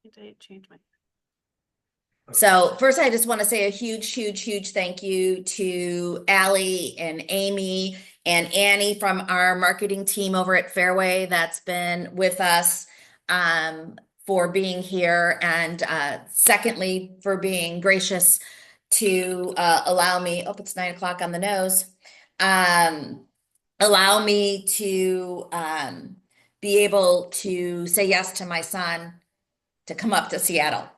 I changed my. So first, I just want to say a huge thank you to Allie and Amy and Annie from our marketing team over at Fairway that's been with us for being here. And secondly, for being gracious to allow me, oh, it's 9 o'clock on the nose, um, allow me to be able to say yes to my son to come up to Seattle.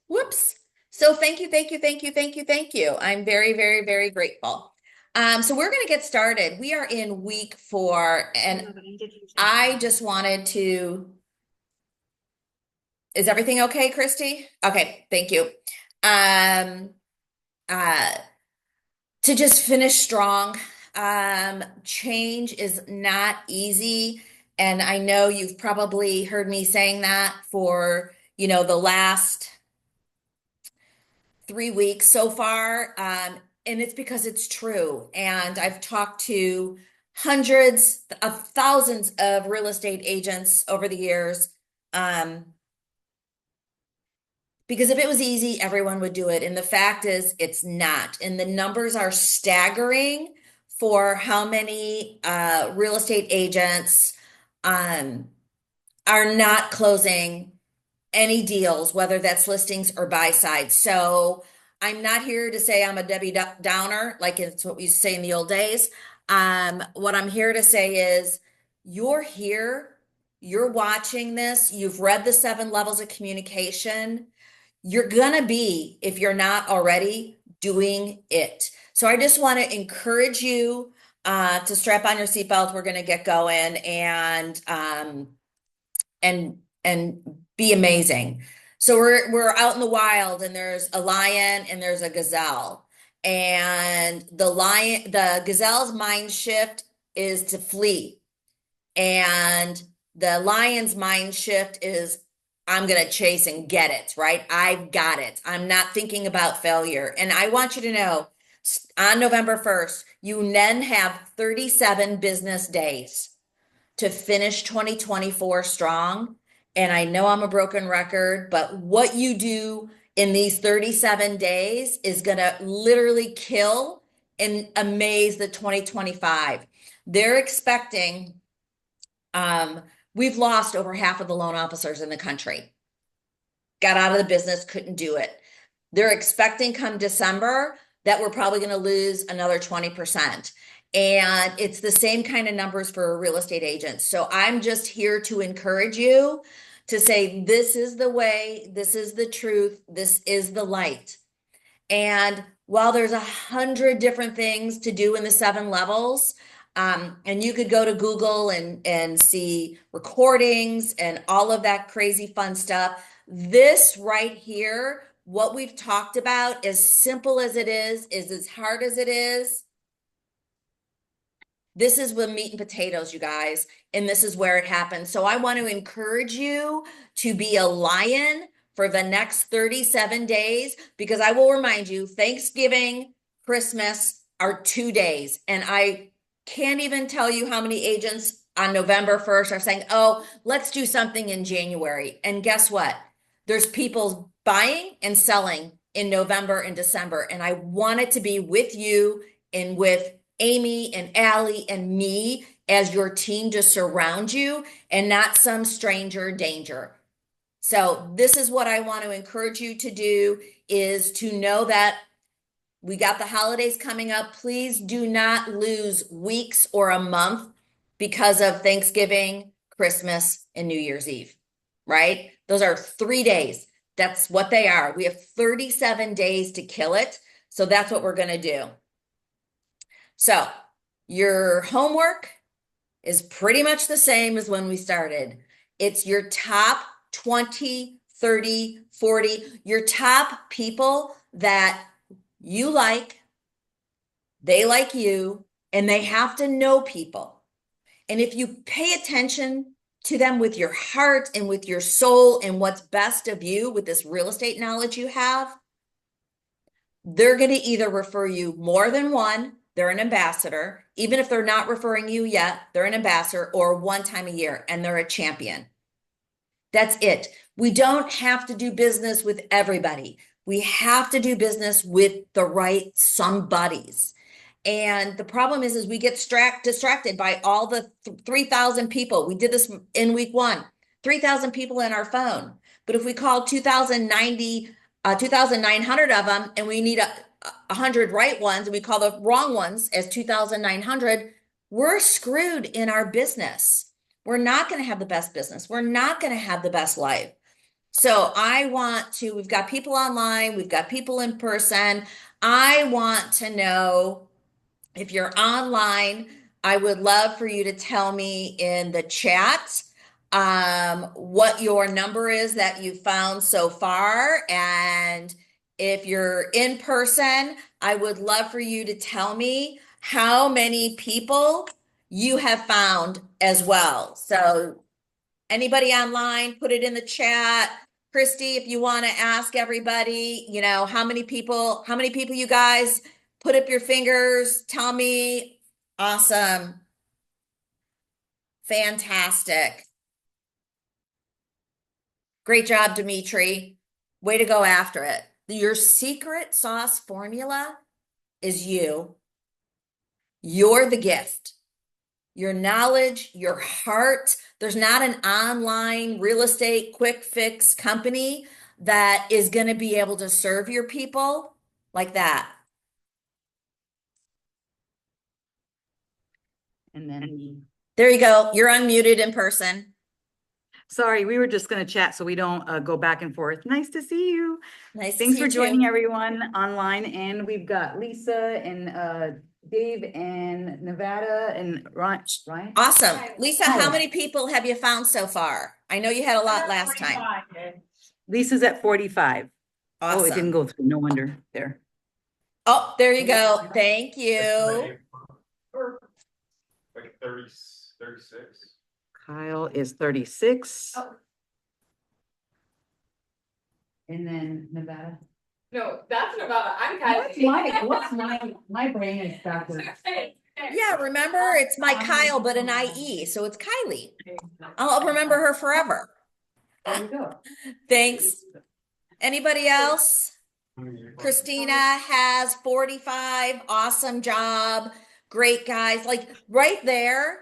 Whoops. So thank you. I'm very grateful. So we're going to get started. We are in week 4, I and know, but I did change that. I just wanted to, is everything okay, Christy? Okay, thank you. Um, uh, to just finish strong. Change is not easy. And I know you've probably heard me saying that for, the last 3 weeks so far. And it's because it's true. And I've talked to hundreds of thousands of real estate agents over the years. Um, because if it was easy, everyone would do it. And the fact is, it's not. And the numbers are staggering for how many real estate agents um, are not closing any deals, whether that's listings or buy side. So I'm not here to say I'm a Debbie Downer, like it's what we used to say in the old days. What I'm here to say is you're here, you're watching this, you've read the 7 levels of communication. You're gonna be, if you're not already, doing it. So I just want to encourage you to strap on your seatbelt. We're gonna get going and be amazing. So we're out in the wild and there's a lion and there's a gazelle. And the gazelle's mind shift is to flee. And the lion's mind shift is I'm going to chase and get it, right? I've got it. I'm not thinking about failure. And I want you to know on November 1st, you then have 37 business days to finish 2024 strong. And I know I'm a broken record, but what you do in these 37 days is going to literally kill and amaze the 2025. They're expecting, we've lost over half of the loan officers in the country, got out of the business, couldn't do it. They're expecting come December that we're probably going to lose another 20%. And it's the same kind of numbers for real estate agents. So I'm just here to encourage you to say, this is the way, this is the truth, this is the light. And while there's 100 different things to do in the 7 levels, and you could go to Google and see recordings and all of that crazy fun stuff. This right here, what we've talked about, as simple as it is as hard as it is. This is with meat and potatoes, you guys, and this is where it happens. So I want to encourage you to be a lion for the next 37 days, because I will remind you, Thanksgiving, Christmas are 2 days. And I can't even tell you how many agents on November 1st are saying, oh, let's do something in January. And guess what? There's people buying and selling in November and December. And I want it to be with you and with Amy and Allie and me as your team to surround you and not some stranger danger. So this is what I want to encourage you to do, is to know that we got the holidays coming up. Please do not lose weeks or a month because of Thanksgiving, Christmas, and New Year's Eve, right? Those are 3 days. That's what they are. We have 37 days to kill it. So that's what we're going to do. So your homework is pretty much the same as when we started. It's your top 20, 30, 40, your top people that you like, they like you, and they have to know people. And if you pay attention to them with your heart and with your soul and what's best of you with this real estate knowledge you have, they're going to either refer you more than one, they're an ambassador. Even if they're not referring you yet, they're an ambassador, or one time a year and they're a champion. That's it. We don't have to do business with everybody. We have to do business with the right somebodies. And the problem is we get distracted by all the 3,000 people. We did this in week one, 3,000 people in our phone. But if we call 2,900 of them and we need 100 right ones and we call the wrong ones as 2,900, we're screwed in our business. We're not going to have the best business. We're not going to have the best life. So we've got people online, we've got people in person. I want to know if you're online, I would love for you to tell me in the chat what your number is that you found so far. And if you're in person, I would love for you to tell me how many people you have found as well. So anybody online, put it in the chat. Christy, if you want to ask everybody, how many people you guys put up your fingers, tell me. Awesome. Fantastic. Great job, Dimitri. Way to go after it. Your secret sauce formula is you. You're the gift. Your knowledge, your heart. There's not an online real estate quick fix company that is going to be able to serve your people like that. And then, There you go. You're unmuted in person. sorry, we were just going to chat so we don't go back and forth. Nice to see you. Nice to Thanks see you for joining too. everyone online. And we've got Lisa and Dave and Nevada and Ryan. Awesome. Lisa, how Hi. many people have you found so far? I know you had a lot last time. Lisa's at 45. Oh, it didn't Awesome. go through. No wonder there. Oh, there you go. Thank you. Like 36. Kyle is 36. And then Nevada. No, that's Nevada. I'm Kylie. What's my brain is backwards. Yeah, remember, it's my Kyle, but an IE, so it's Kylie. I'll remember her forever. There we go. Thanks. Anybody else? Christina has 45. Awesome job. Great guys. Like right there,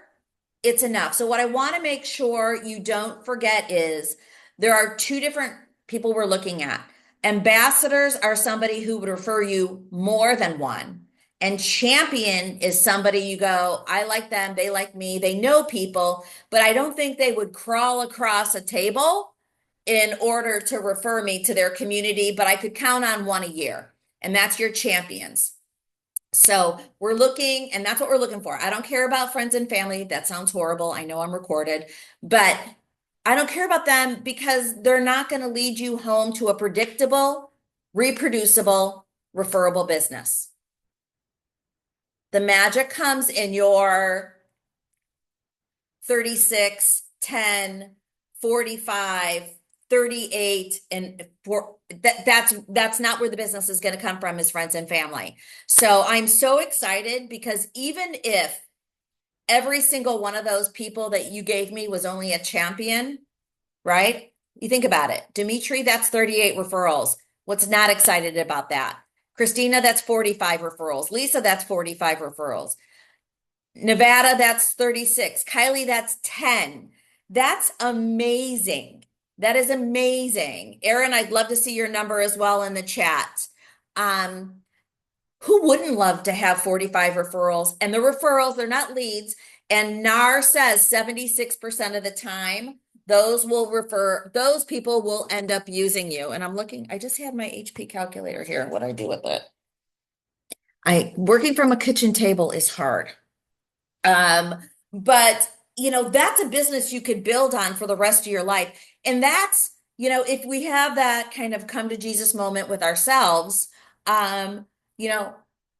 it's enough. So what I want to make sure you don't forget is there are two different people we're looking at. Ambassadors are somebody who would refer you more than one. And champion is somebody you go, I like them, they like me, they know people, but I don't think they would crawl across a table in order to refer me to their community, but I could count on one a year. And that's your champions. So we're looking, and that's what we're looking for. I don't care about friends and family. That sounds horrible. I know I'm recorded, but I don't care about them because they're not going to lead you home to a predictable, reproducible, referable business. The magic comes in your 36, 10, 45, 38, and that's not where the business is going to come from, is friends and family. So I'm so excited because even if every single one of those people that you gave me was only a champion, right? You think about it. Dimitri, that's 38 referrals. What's not excited about that? Christina, that's 45 referrals. Lisa, that's 45 referrals. Nevada, that's 36. Kylie, that's 10. That's amazing. That is amazing. Erin, I'd love to see your number as well in the chat. Who wouldn't love to have 45 referrals? And the referrals, they're not leads. And NAR says 76% of the time, those people will end up using you. And I'm looking, I just had my HP calculator here. What do I do with it? Working from a kitchen table is hard. But that's a business you could build on for the rest of your life. And that's, if we have that kind of come to Jesus moment with ourselves, how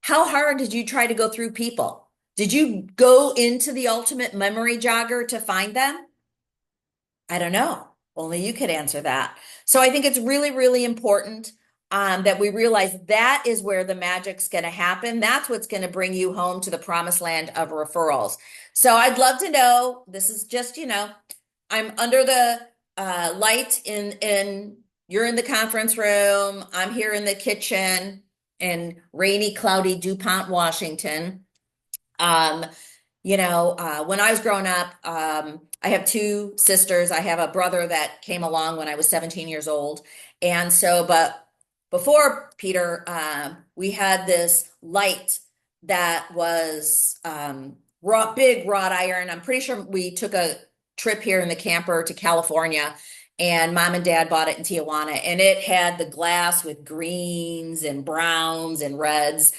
hard did you try to go through people? Did you go into the ultimate memory jogger to find them? I don't know. Only you could answer that. So I think it's really, really important that we realize that is where the magic's going to happen. That's what's going to bring you home to the promised land of referrals. So I'd love to know, this is just, I'm under the light you're in the conference room. I'm here in the kitchen in rainy, cloudy DuPont, Washington. When I was growing up, I have two sisters. I have a brother that came along when I was 17 years old. And so, but before Peter, we had this light that was big wrought iron. I'm pretty sure we took a trip here in the camper to California, and mom and dad bought it in Tijuana, and it had the glass with greens and browns and reds.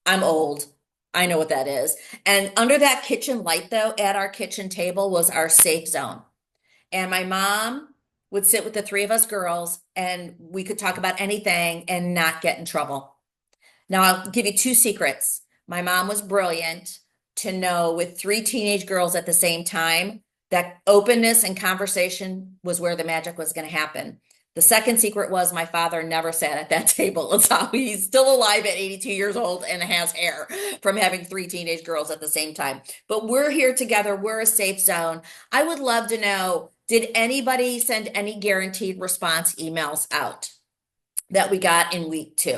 I'm old. I know what that is. And under that kitchen light, though, at our kitchen table was our safe zone. And my mom would sit with the three of us girls, and we could talk about anything and not get in trouble. Now, I'll give you two secrets. My mom was brilliant to know with three teenage girls at the same time that openness and conversation was where the magic was going to happen. The second secret was my father never sat at that table. That's how he's still alive at 82 years old and has hair from having three teenage girls at the same time. But we're here together. We're a safe zone. I would love to know, did anybody send any guaranteed response emails out that we got in week 2?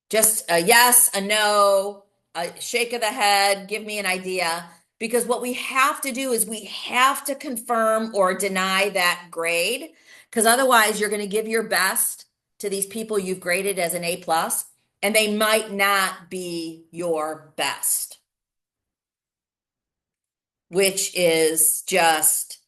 Just a yes, a no, a shake of the head, give me an idea. Because what we have to do is we have to confirm or deny that grade. Because otherwise, you're going to give your best to these people you've graded as an A+, and they might not be your best, which is just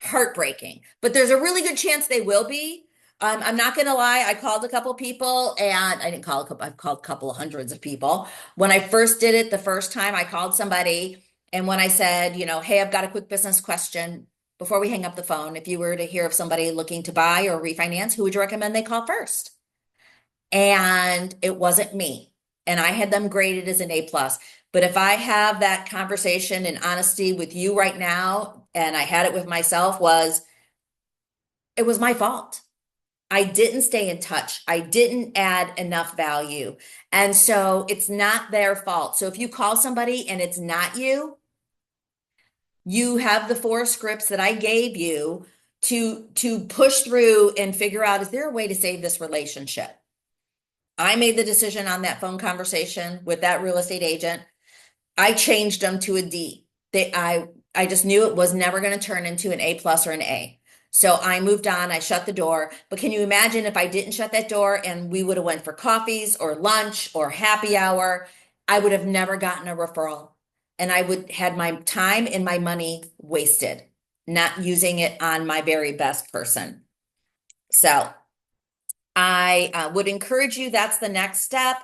heartbreaking. But there's a really good chance they will be. I'm not going to lie. I called a couple people, and I didn't call a couple, I've called a couple of hundreds of people. When I first did it the first time, I called somebody, and when I said, hey, I've got a quick business question before we hang up the phone, if you were to hear of somebody looking to buy or refinance, who would you recommend they call first? And it wasn't me. And I had them graded as an A+. But if I have that conversation in honesty with you right now, and I had it with myself, it was my fault. I didn't stay in touch. I didn't add enough value. And so it's not their fault. So if you call somebody and it's not you, you have the 4 scripts that I gave you to push through and figure out, is there a way to save this relationship? I made the decision on that phone conversation with that real estate agent. I changed them to a D. I just knew it was never going to turn into an A+ or an A. So I moved on, I shut the door. But can you imagine if I didn't shut that door and we would have went for coffees or lunch or happy hour, I would have never gotten a referral. And I would had my time and my money wasted, not using it on my very best person. So I would encourage you, that's the next step.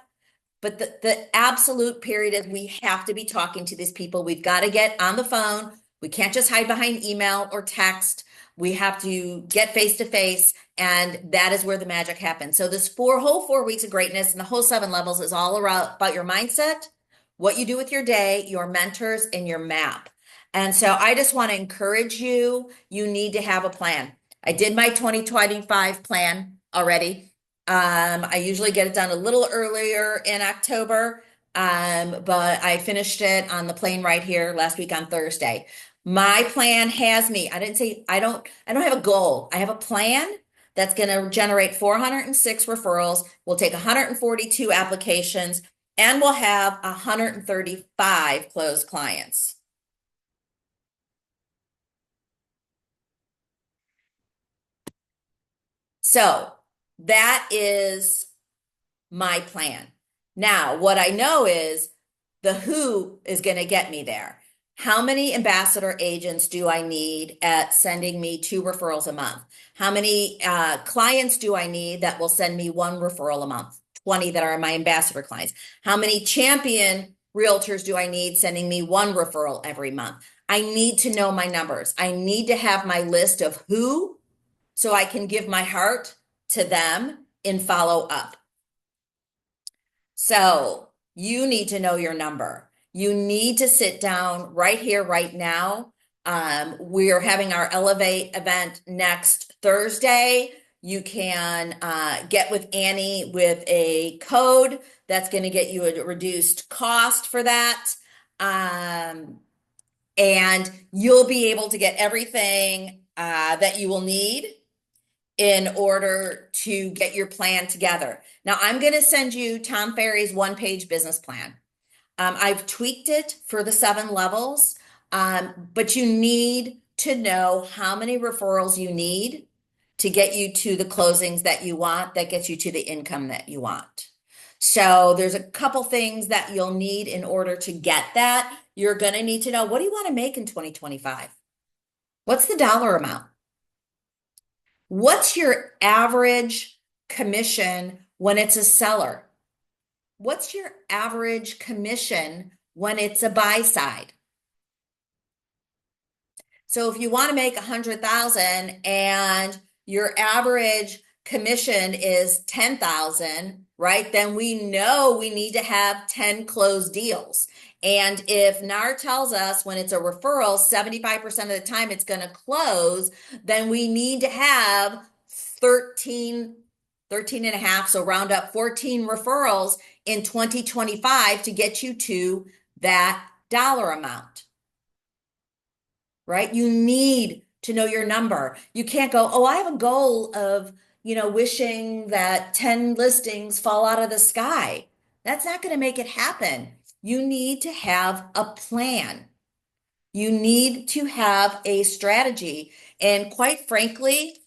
But the absolute period is we have to be talking to these people. We've got to get on the phone. We can't just hide behind email or text. We have to get face to face, and that is where the magic happens. So this whole 4 weeks of greatness and the whole 7 levels is all about your mindset, what you do with your day, your mentors, and your map. And so I just want to encourage you, you need to have a plan. I did my 2025 plan already. I usually get it done a little earlier in October, but I finished it on the plane right here last week on Thursday. My plan has me, I didn't say, I don't have a goal. I have a plan that's going to generate 406 referrals. We'll take 142 applications, and we'll have 135 closed clients. So that is my plan. Now, what I know is the who is going to get me there. How many ambassador agents do I need at sending me 2 referrals a month? How many clients do I need that will send me 1 referral a month? 20 that are my ambassador clients. How many champion realtors do I need sending me 1 referral every month? I need to know my numbers. I need to have my list of who, so I can give my heart to them in follow up. So you need to know your number. You need to sit down right here, right now. We are having our Elevate event next Thursday. You can get with Annie with a code that's going to get you a reduced cost for that. And you'll be able to get everything that you will need in order to get your plan together. Now, I'm going to send you Tom Ferry's one-page business plan. I've tweaked it for the 7 levels, but you need to know how many referrals you need to get you to the closings that you want, that gets you to the income that you want. So there's a couple things that you'll need in order to get that. You're going to need to know, what do you want to make in 2025? What's the dollar amount? What's your average commission when it's a seller? What's your average commission when it's a buy side? So if you want to make 100,000 and your average commission is 10,000, right? Then we know we need to have 10 closed deals. And if NAR tells us when it's a referral, 75% of the time it's going to close, then we need to have 13 and a half, so round up 14 referrals in 2025 to get you to that dollar amount. Right? You need to know your number. You can't go, oh, I have a goal of, wishing that 10 listings fall out of the sky. That's not going to make it happen. You need to have a plan. You need to have a strategy. And quite frankly,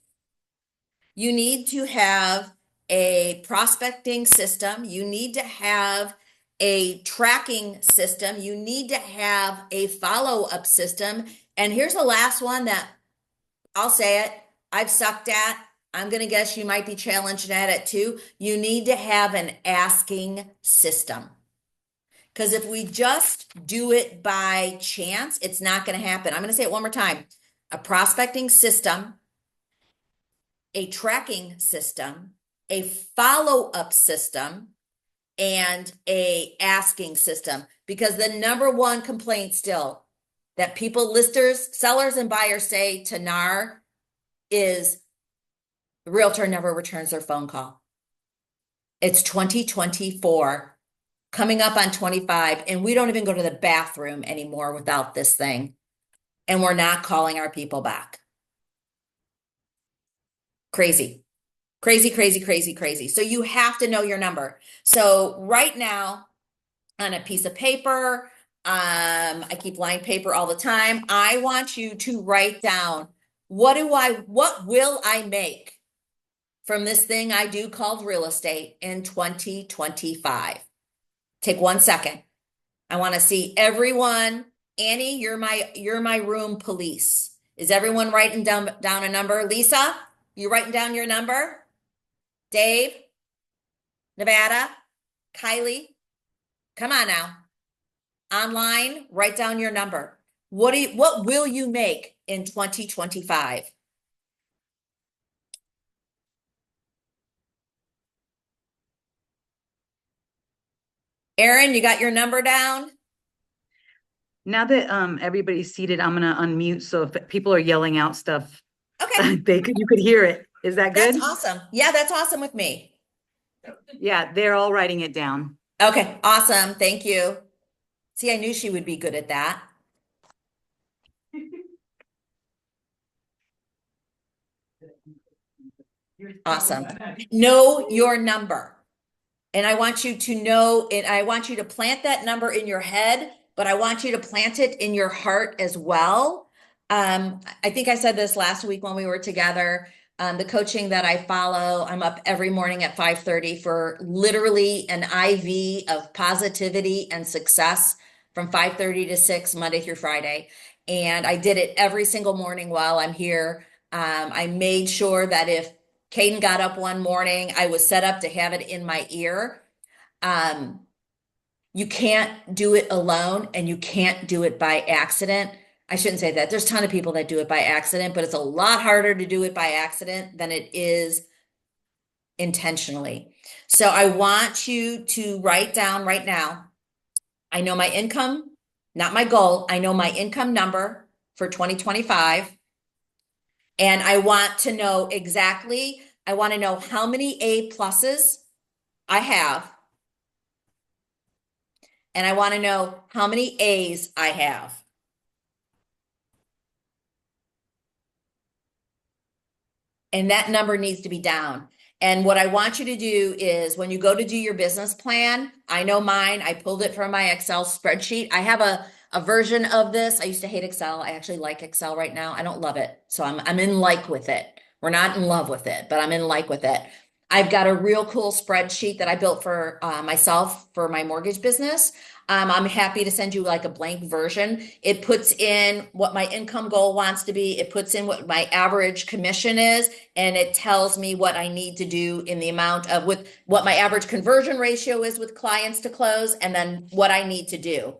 you need to have a prospecting system. You need to have a tracking system. You need to have a follow-up system. And here's the last one that I'll say it, I've sucked at. I'm going to guess you might be challenged at it too. You need to have an asking system. Because if we just do it by chance, it's not going to happen. I'm going to say it one more time. A prospecting system, a tracking system, a follow-up system, and a asking system. Because the number one complaint still that people, listers, sellers, and buyers say to NAR is the realtor never returns their phone call. It's 2024, coming up on 25, and we don't even go to the bathroom anymore without this thing. And we're not calling our people back. Crazy. Crazy, crazy, crazy, crazy. So you have to know your number. So right now, on a piece of paper, I keep lined paper all the time. I want you to write down, what will I make from this thing I do called real estate in 2025? Take 1 second. I want to see everyone. Annie, you're my room police. Is everyone writing down a number? Lisa, you writing down your number? Dave, Nevada, Kylie, come on now. Online, write down your number. What will you make in 2025? Erin, you got your number down? Now that everybody's seated, I'm gonna unmute, so if people are yelling out stuff, Okay, you could hear it. Is that good? that's awesome. Yeah, that's awesome with me. Yeah, they're all writing it down. Okay, awesome. Thank you. See, I knew she would be good at that. Awesome. Know your number. And I want you to know, and I want you to plant that number in your head, but I want you to plant it in your heart as well. I think I said this last week when we were together. The coaching that I follow, I'm up every morning at 5:30 for literally an IV of positivity and success from 5:30 to 6, Monday through Friday. And I did it every single morning while I'm here. I made sure that if Caden got up one morning, I was set up to have it in my ear. You can't do it alone, and you can't do it by accident. I shouldn't say that. There's a ton of people that do it by accident, but it's a lot harder to do it by accident than it is intentionally. So I want you to write down right now, I know my income, not my goal. I know my income number for 2025. And I want to know exactly, I want to know how many A pluses I have. And I want to know how many A's I have. And that number needs to be down. And what I want you to do is when you go to do your business plan, I know mine, I pulled it from my Excel spreadsheet. I have a version of this. I used to hate Excel. I actually like Excel right now. I don't love it. So I'm in like with it. We're not in love with it, but I'm in like with it. I've got a real cool spreadsheet that I built for myself for my mortgage business. I'm happy to send you like a blank version. It puts in what my income goal wants to be. It puts in what my average commission is, and it tells me what I need to do in the amount of with what my average conversion ratio is with clients to close, and then what I need to do.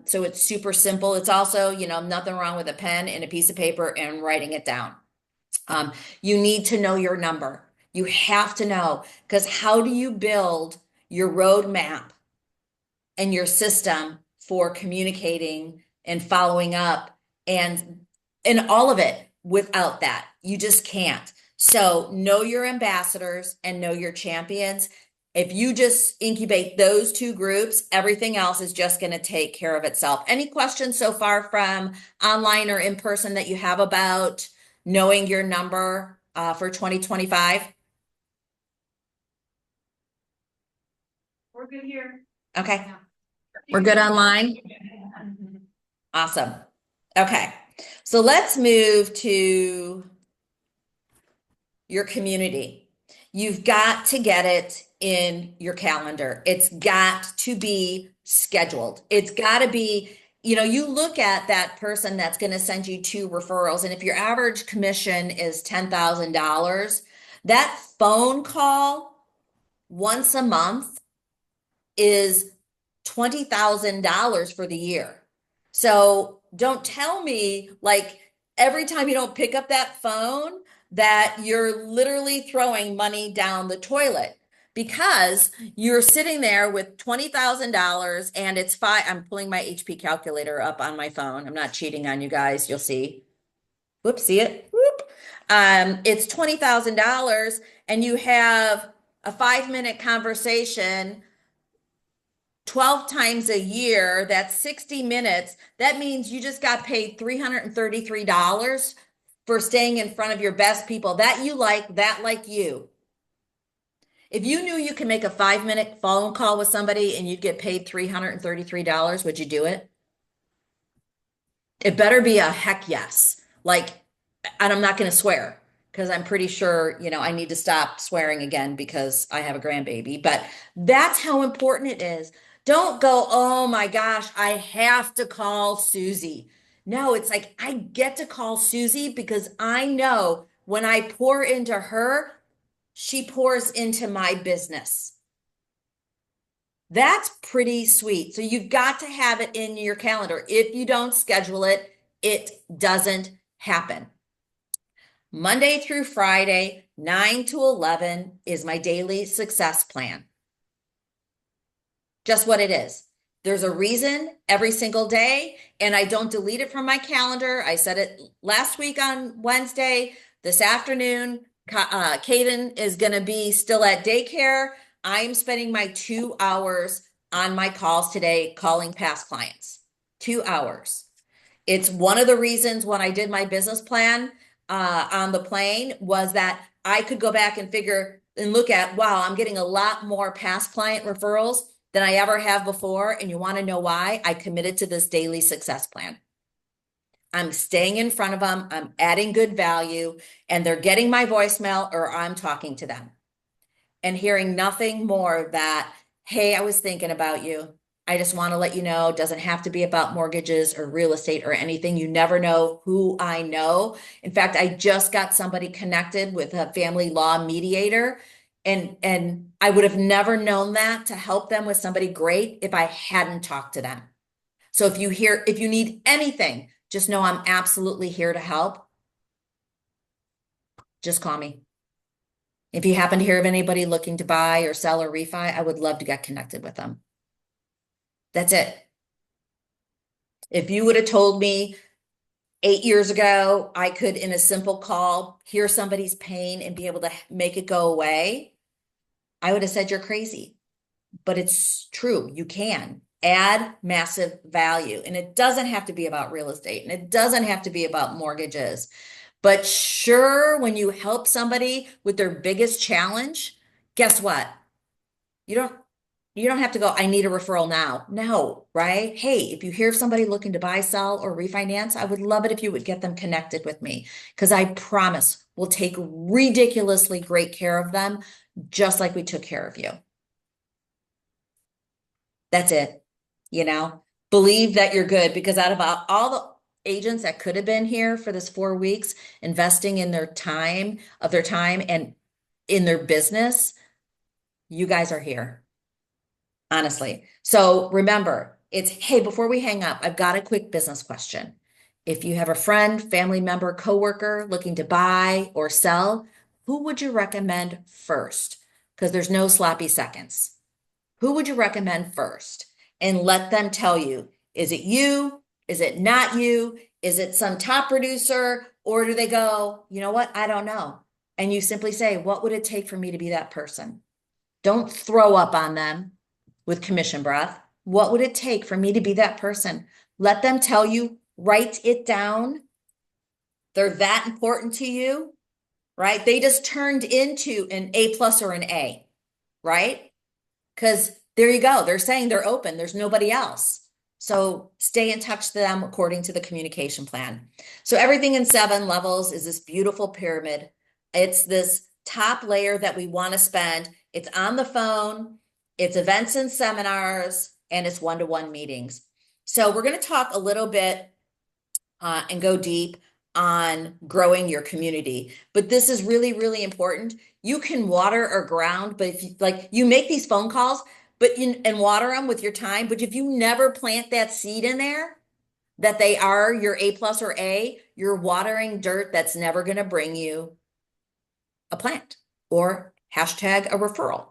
So it's super simple. It's also, nothing wrong with a pen and a piece of paper and writing it down. You need to know your number. You have to know, because how do you build your roadmap and your system for communicating and following up and all of it without that? You just can't. So know your ambassadors and know your champions. If you just incubate those two groups, everything else is just going to take care of itself. Any questions so far from online or in person that you have about knowing your number for 2025? We're good here. Okay. We're good online? Awesome. Okay. So let's move to your community. You've got to get it in your calendar. It's got to be scheduled. It's got to be, you look at that person that's going to send you 2 referrals. And if your average commission is $10,000, that phone call once a month is $20,000 for the year. So don't tell me like every time you don't pick up that phone that you're literally throwing money down the toilet, because you're sitting there with $20,000 and it's I'm pulling my HP calculator up on my phone. I'm not cheating on you guys. You'll see. Whoops, see it? Whoop. It's $20,000 and you have a 5-minute conversation 12 times a year. That's 60 minutes. That means you just got paid $333 for staying in front of your best people that you like, that like you. If you knew you could make a 5-minute phone call with somebody and you'd get paid $333, would you do it? It better be a heck yes. Like, and I'm not going to swear because I'm pretty sure, I need to stop swearing again because I have a grandbaby, but that's how important it is. Don't go, oh my gosh, I have to call Susie. No, it's like I get to call Susie because I know when I pour into her, she pours into my business. That's pretty sweet. So you've got to have it in your calendar. If you don't schedule it, it doesn't happen. Monday through Friday, 9 to 11 is my daily success plan. Just what it is. There's a reason every single day, and I don't delete it from my calendar. I said it last week on Wednesday. This afternoon, Kaden is going to be still at daycare. I'm spending my 2 hours on my calls today, calling past clients. 2 hours. It's one of the reasons when I did my business plan on the plane was that I could go back and figure and look at, wow, I'm getting a lot more past client referrals than I ever have before. And you want to know why? I committed to this daily success plan. I'm staying in front of them. I'm adding good value, and they're getting my voicemail or I'm talking to them and hearing nothing more that, hey, I was thinking about you. I just want to let you know, it doesn't have to be about mortgages or real estate or anything. You never know who I know. In fact, I just got somebody connected with a family law mediator, and I would have never known that to help them with somebody great if I hadn't talked to them. So if you need anything, just know I'm absolutely here to help. Just call me. If you happen to hear of anybody looking to buy or sell or refi, I would love to get connected with them. That's it. If you would have told me 8 years ago, I could, in a simple call, hear somebody's pain and be able to make it go away, I would have said you're crazy. But it's true. You can add massive value. And it doesn't have to be about real estate, and it doesn't have to be about mortgages. But sure, when you help somebody with their biggest challenge, guess what? You don't you don't have to go, I need a referral now. No, right? Hey, if you hear of somebody looking to buy, sell, or refinance, I would love it if you would get them connected with me because I promise we'll take ridiculously great care of them, just like we took care of you. That's it. You know, believe that you're good because out of all the agents that could have been here for this 4 weeks, investing in their time and in their business, you guys are here. Honestly. So remember, it's, hey, before we hang up, I've got a quick business question. If you have a friend, family member, coworker looking to buy or sell, who would you recommend first? Because there's no sloppy seconds. Who would you recommend first? And let them tell you, is it you? Is it not you? Is it some top producer? Or do they go, you know what? I don't know. And you simply say, what would it take for me to be that person? Don't throw up on them with commission breath. What would it take for me to be that person? Let them tell you, write it down. They're that important to you, right? They just turned into an A plus or an A, right? Because there you go. They're saying they're open. There's nobody else. So stay in touch with them according to the communication plan. So everything in 7 levels is this beautiful pyramid. It's this top layer that we want to spend. It's on the phone, it's events and seminars, and it's one-to-one meetings. So we're going to talk a little bit and go deep on growing your community. But this is really, really important. You can water or ground, but if you, like you make these phone calls, and water them with your time, but if you never plant that seed in there, that they are your A plus or A, you're watering dirt that's never going to bring you a plant or hashtag a referral.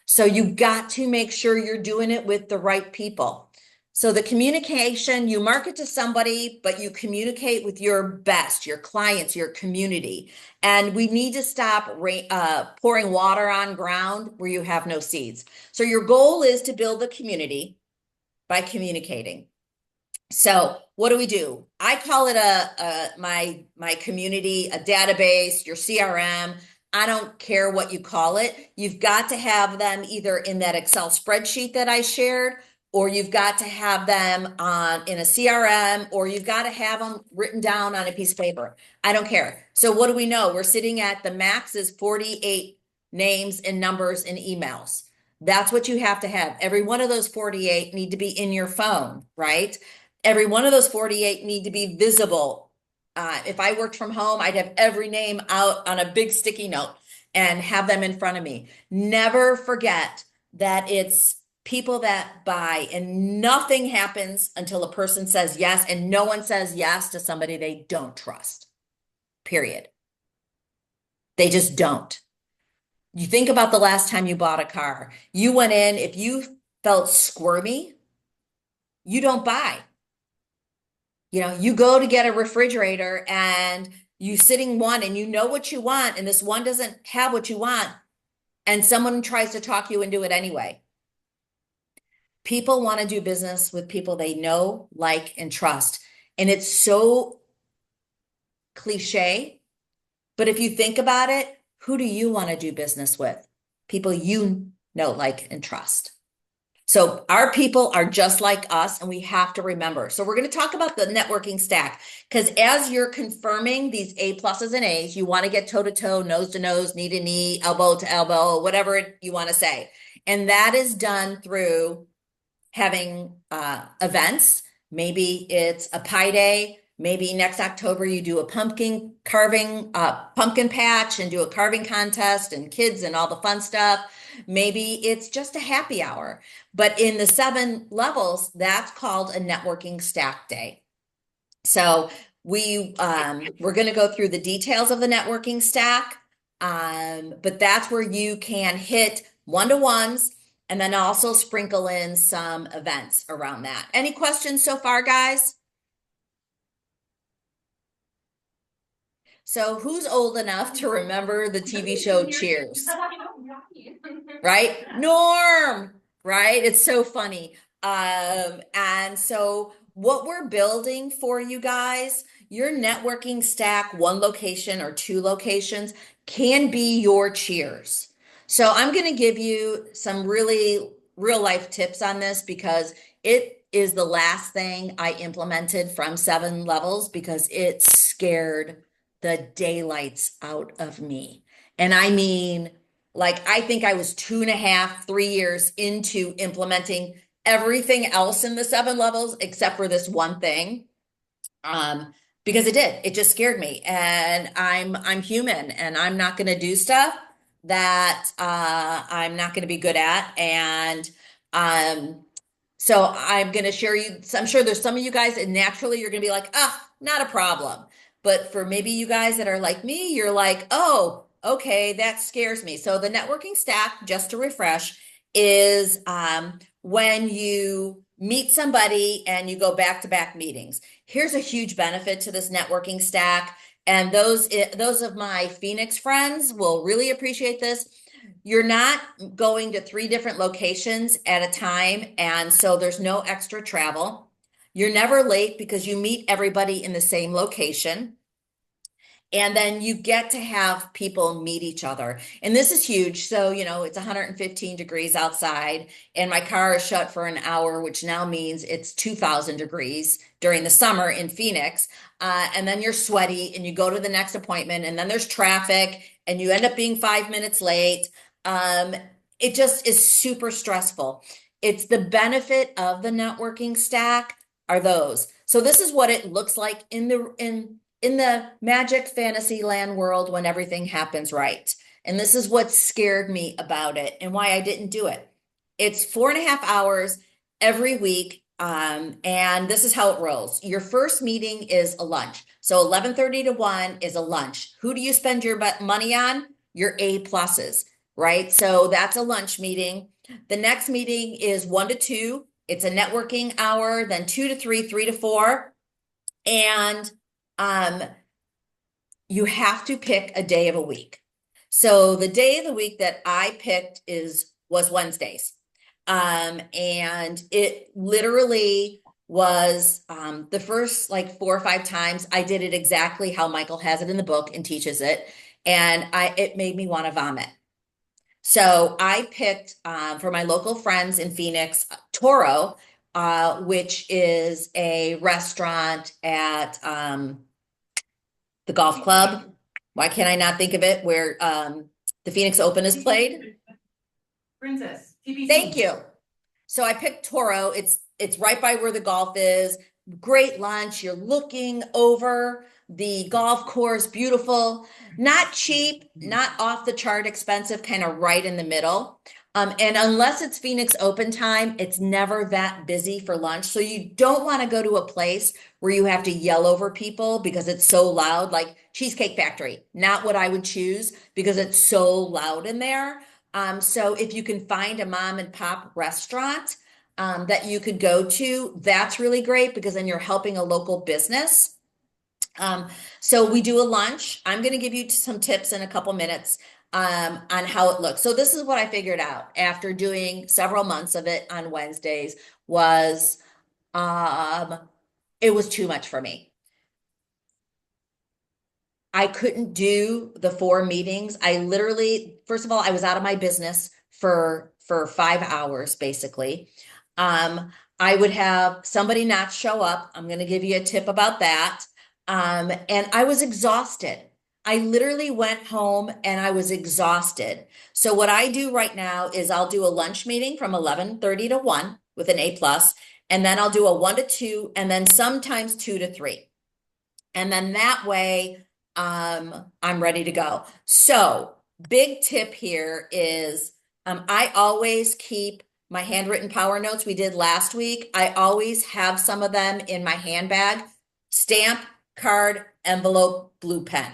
So you got to make sure you're doing it with the right people. So the communication, you market to somebody, but you communicate with your best, your clients, your community. And we need to stop pouring water on ground where you have no seeds. So your goal is to build a community by communicating. So what do? I call it my community, a database, your CRM. I don't care what you call it. You've got to have them either in that Excel spreadsheet that I shared, or you've got to have them in a CRM, or you've got to have them written down on a piece of paper. I don't care. So what do we know? We're sitting at the max is 48 names and numbers and emails. That's what you have to have. Every one of those 48 need to be in your phone, right? Every one of those 48 need to be visible. If I worked from home, I'd have every name out on a big sticky note and have them in front of me. Never forget that it's people that buy, and nothing happens until a person says yes, and no one says yes to somebody they don't trust. Period. They just don't. You think about the last time you bought a car. You went in, if you felt squirmy, you don't buy. You know, you go to get a refrigerator and you sitting one and you know what you want, and this one doesn't have what you want, and someone tries to talk you into it anyway. People want to do business with people they know, like, and trust. And it's so cliche, but if you think about it, who do you want to do business with? People you know, like, and trust. So our people are just like us, and we have to remember. So we're going to talk about the networking stack, because as you're confirming these A pluses and A's, you want to get toe to toe, nose to nose, knee to knee, elbow to elbow, whatever you want to say. And that is done through having events. Maybe it's a pie day. Maybe next October you do a pumpkin carving, pumpkin patch, and do a carving contest and kids and all the fun stuff. Maybe it's just a happy hour. But in the 7 levels, that's called a networking stack day. So we're going to go through the details of the networking stack, but that's where you can hit one-to-ones and then also sprinkle in some events around that. Any questions so far, guys? So who's old enough to remember the TV show Cheers? Right? Norm, right? It's so funny. And so what we're building for you guys, your networking stack, one location or two locations, can be your cheers. So I'm going to give you some really real life tips on this because it is the last thing I implemented from 7 levels because it scared the daylights out of me. And I mean, like, I think I was 2.5, 3 years into implementing everything else in the 7 levels except for this one thing. Because it just scared me. And I'm human and I'm not going to do stuff that I'm not going to be good at. And um, so I'm going to share you. So I'm sure there's some of you guys, and naturally you're going to be like, ah, not a problem. But for maybe you guys that are like me, you're like, oh, okay, that scares me. So the networking stack, just to refresh, is when you meet somebody and you go back to back meetings. Here's a huge benefit to this networking stack. And those of my Phoenix friends will really appreciate this. You're not going to 3 different locations at a time, and so there's no extra travel. You're never late because you meet everybody in the same location. And then you get to have people meet each other. And this is huge. So, it's 115 degrees outside, and my car is shut for an hour, which now means it's 2,000 degrees during the summer in Phoenix. And then you're sweaty and you go to the next appointment, and then there's traffic, and you end up being 5 minutes late. It just is super stressful. It's the benefit of the networking stack are those. So this is what it looks like in the magic fantasy land world when everything happens right. And this is what scared me about it and why I didn't do it. It's 4.5 hours every week. And this is how it rolls. Your first meeting is a lunch. So 11:30 to 1 is a lunch. Who do you spend your money on? Your A pluses, right? So that's a lunch meeting. The next meeting is 1 to 2. It's a networking hour, then 2 to 3, 3 to 4. And you have to pick a day of a week. So the day of the week that I picked was Wednesdays. And it literally was the first like 4 or 5 times I did it exactly how Michael has it in the book and teaches it. And it made me want to vomit. So I picked for my local friends in Phoenix, Toro, which is a restaurant at the golf club. Why can't I not think of it? Where the Phoenix Open is played. Princess, TBC. Thank you. So I picked Toro. It's right by where the golf is. Great lunch. You're looking over the golf course. Beautiful. Not cheap, not off the chart expensive, kind of right in the middle. And unless it's Phoenix Open time, it's never that busy for lunch. So you don't want to go to a place where you have to yell over people because it's so loud, like Cheesecake Factory. Not what I would choose because it's so loud in there. So if you can find a mom and pop restaurant that you could go to, that's really great because then you're helping a local business. So we do a lunch. I'm going to give you some tips in a couple minutes on how it looks. So this is what I figured out after doing several months of it on Wednesdays was it was too much for me. I couldn't do the 4 meetings. I literally, first of all, I was out of my business for 5 hours, basically. I would have somebody not show up. I'm going to give you a tip about that. And I was exhausted. I literally went home and I was exhausted. So what I do right now is I'll do a lunch meeting from 11:30 to 1 with an A plus, and then I'll do a 1 to 2, and then sometimes 2 to 3. And then that way, I'm ready to go. So big tip here is I always keep my handwritten power notes we did last week. I always have some of them in my handbag, stamp, card, envelope, blue pen,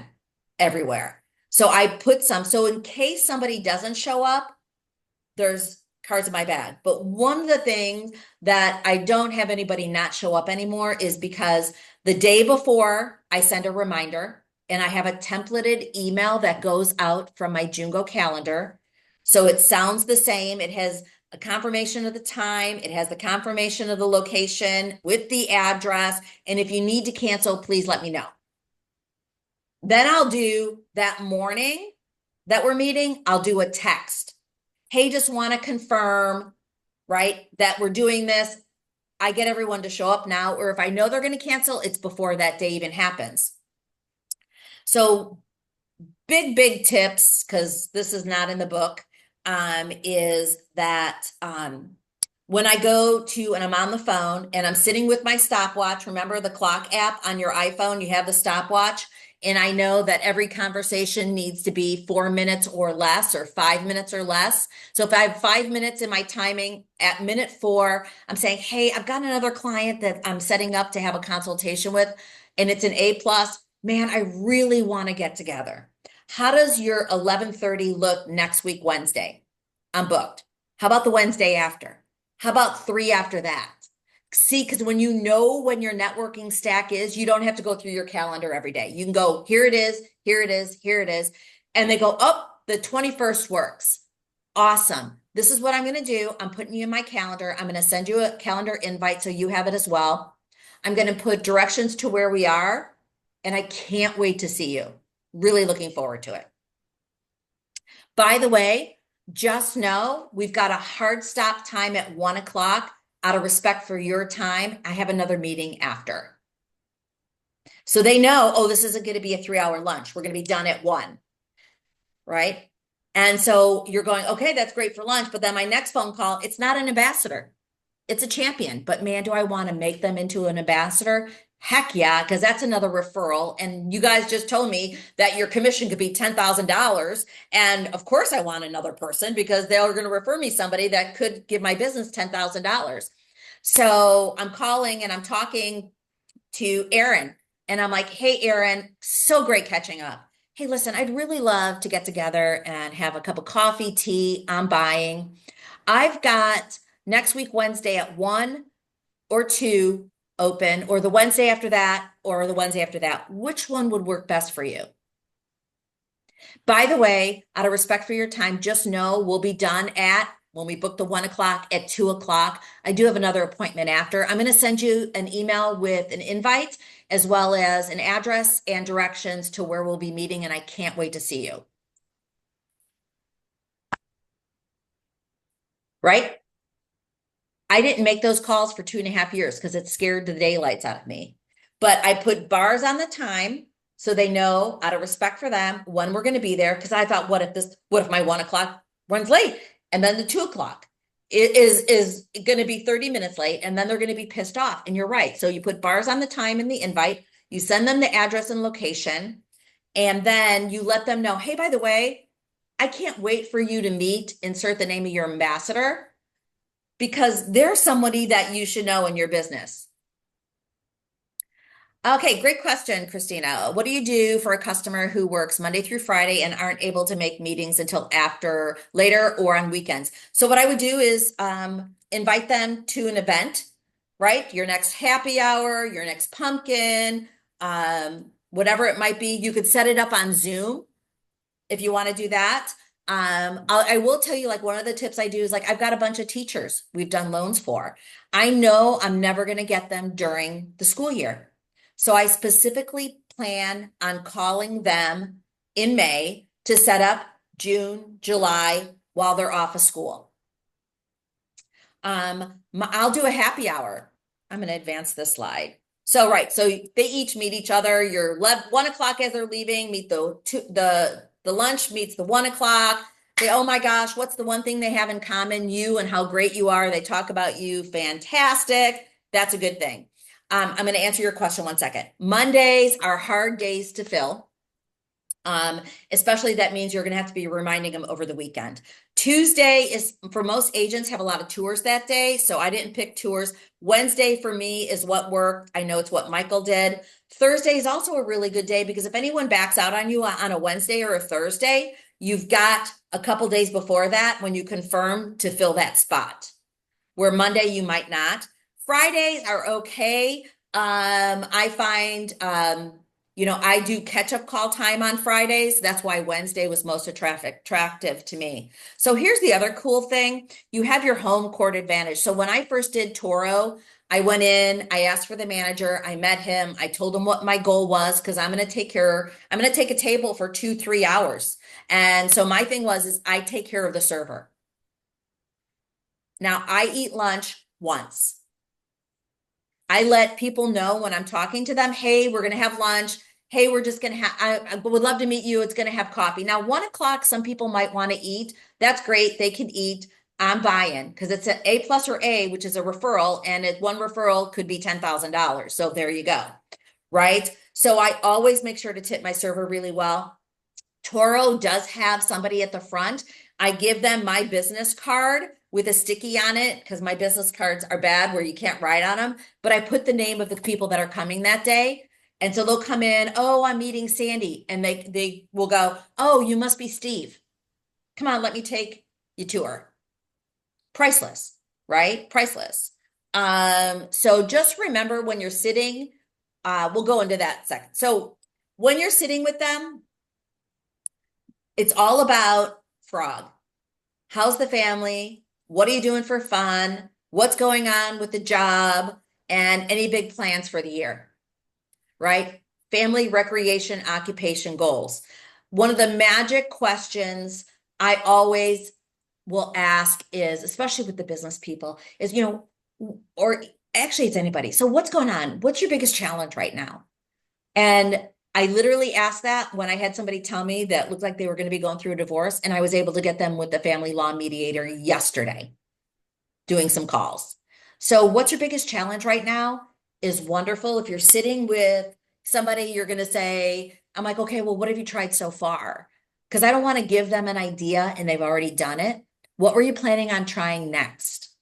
everywhere. So I put some, so in case somebody doesn't show up, there's cards in my bag. But one of the things that I don't have anybody not show up anymore is because the day before I send a reminder and I have a templated email that goes out from my Jungo calendar. So it sounds the same. It has a confirmation of the time. It has the confirmation of the location with the address. And if you need to cancel, please let me know. Then I'll do that morning that we're meeting, I'll do a text. Hey, just want to confirm, right, that we're doing this. I get everyone to show up now, or if I know they're going to cancel, it's before that day even happens. So big tips, because this is not in the book, is that when I go to, and I'm on the phone and I'm sitting with my stopwatch, remember the clock app on your iPhone, you have the stopwatch, and I know that every conversation needs to be 4 minutes or less, or 5 minutes or less. So if I have 5 minutes in my timing, at minute 4, I'm saying, hey, I've got another client that I'm setting up to have a consultation with, and it's an A+. Man, I really want to get together. How does your 11:30 look next week, Wednesday? I'm booked. How about the Wednesday after? How about 3 after that? See, because when you know when your networking stack is, you don't have to go through your calendar every day. You can go, here it is, here it is, here it is. And they go, oh, the 21st works. Awesome. This is what I'm going to do. I'm putting you in my calendar. I'm going to send you a calendar invite so you have it as well. I'm going to put directions to where we are. And I can't wait to see you. Really looking forward to it. By the way, just know we've got a hard stop time at 1 o'clock. Out of respect for your time, I have another meeting after. So they know, oh, this isn't going to be a 3-hour lunch. We're going to be done at 1, right? And so you're going, okay, that's great for lunch. But then my next phone call, it's not an ambassador. It's a champion. But man, do I want to make them into an ambassador? Heck yeah, because that's another referral. And you guys just told me that your commission could be $10,000. And of course I want another person, because they're going to refer me somebody that could give my business $10,000. So I'm calling and I'm talking to Erin, and I'm like, hey, Erin, so great catching up. Hey, listen, I'd really love to get together and have a cup of coffee, tea. I'm buying. I've got next week, Wednesday at 1 or 2 open, or the Wednesday after that, or the Wednesday after that. Which one would work best for you? By the way, out of respect for your time, just know we'll be done at, when we book the 1 o'clock, at 2 o'clock. I do have another appointment after. I'm going to send you an email with an invite, as well as an address and directions to where we'll be meeting, and I can't wait to see you. Right? I didn't make those calls for 2.5 years because it scared the daylights out of me. But I put bars on the time so they know, out of respect for them, when we're going to be there. Because I thought, what if my 1 o'clock runs late, and then the 2 o'clock is going to be 30 minutes late, and then they're going to be pissed off. And you're right. So you put bars on the time in the invite, you send them the address and location, and then you let them know, hey, by the way, I can't wait for you to meet, insert the name of your ambassador, because they're somebody that you should know in your business. Okay, great question, Christina. What do you do for a customer who works Monday through Friday and aren't able to make meetings until later or on weekends? So what I would do is invite them to an event, right? Your next happy hour, your next pumpkin, whatever it might be. You could set it up on Zoom if you want to do that. I will tell you, like, one of the tips I do is, like, I've got a bunch of teachers we've done loans for. I know I'm never going to get them during the school year. So I specifically plan on calling them in May to set up June, July while they're off of school. I'll do a happy hour. I'm going to advance this slide. So, right. So they each meet each other. You're 1 o'clock as they're leaving, meet the lunch meets the 1 o'clock. They, oh my gosh, what's the one thing they have in common? You and how great you are. They talk about you. Fantastic. That's a good thing. I'm going to answer your question 1 second. Mondays are hard days to fill. Especially that means you're going to have to be reminding them over the weekend. Tuesday is, for most agents, have a lot of tours that day. So I didn't pick tours. Wednesday for me is what worked. I know it's what Michael did. Thursday is also a really good day, because if anyone backs out on you on a Wednesday or a Thursday, you've got a couple days before that when you confirm to fill that spot, where Monday you might not. Fridays are okay. I find, You know, I do catch-up call time on Fridays. That's why Wednesday was most attractive to me. So here's the other cool thing. You have your home court advantage. So when I first did Toro, I went in, I asked for the manager, I met him, I told him what my goal was because I'm going to take a table for 2-3 hours. And so my thing is I take care of the server. Now I eat lunch once. I let people know when I'm talking to them, hey, we're going to have lunch. Hey, we're just going to have, I would love to meet you. It's going to have coffee. Now, 1 o'clock, some people might want to eat. That's great. They can eat. I'm buying because it's an A plus or A, which is a referral. And one referral could be $10,000. So there you go. Right. So I always make sure to tip my server really well. Toro does have somebody at the front. I give them my business card with a sticky on it because my business cards are bad where you can't write on them. But I put the name of the people that are coming that day. And so they'll come in, oh, I'm meeting Sandy. And they will go, oh, you must be Steve. Come on, let me take you tour. Priceless, right? Priceless. So just remember when you're sitting, we'll go into that second. So when you're sitting with them, it's all about Frog. How's the family? What are you doing for fun? What's going on with the job? And any big plans for the year, right? Family, recreation, occupation goals. One of the magic questions I always will ask is, especially with the business people, is, or actually it's anybody. So what's going on? What's your biggest challenge right now? And I literally asked that when I had somebody tell me that looked like they were going to be going through a divorce, and I was able to get them with the family law mediator yesterday, doing some calls. So what's your biggest challenge right now is wonderful. If you're sitting with somebody, you're going to say, I'm like, okay, well, what have you tried so far? Because I don't want to give them an idea and they've already done it. What were you planning on trying next?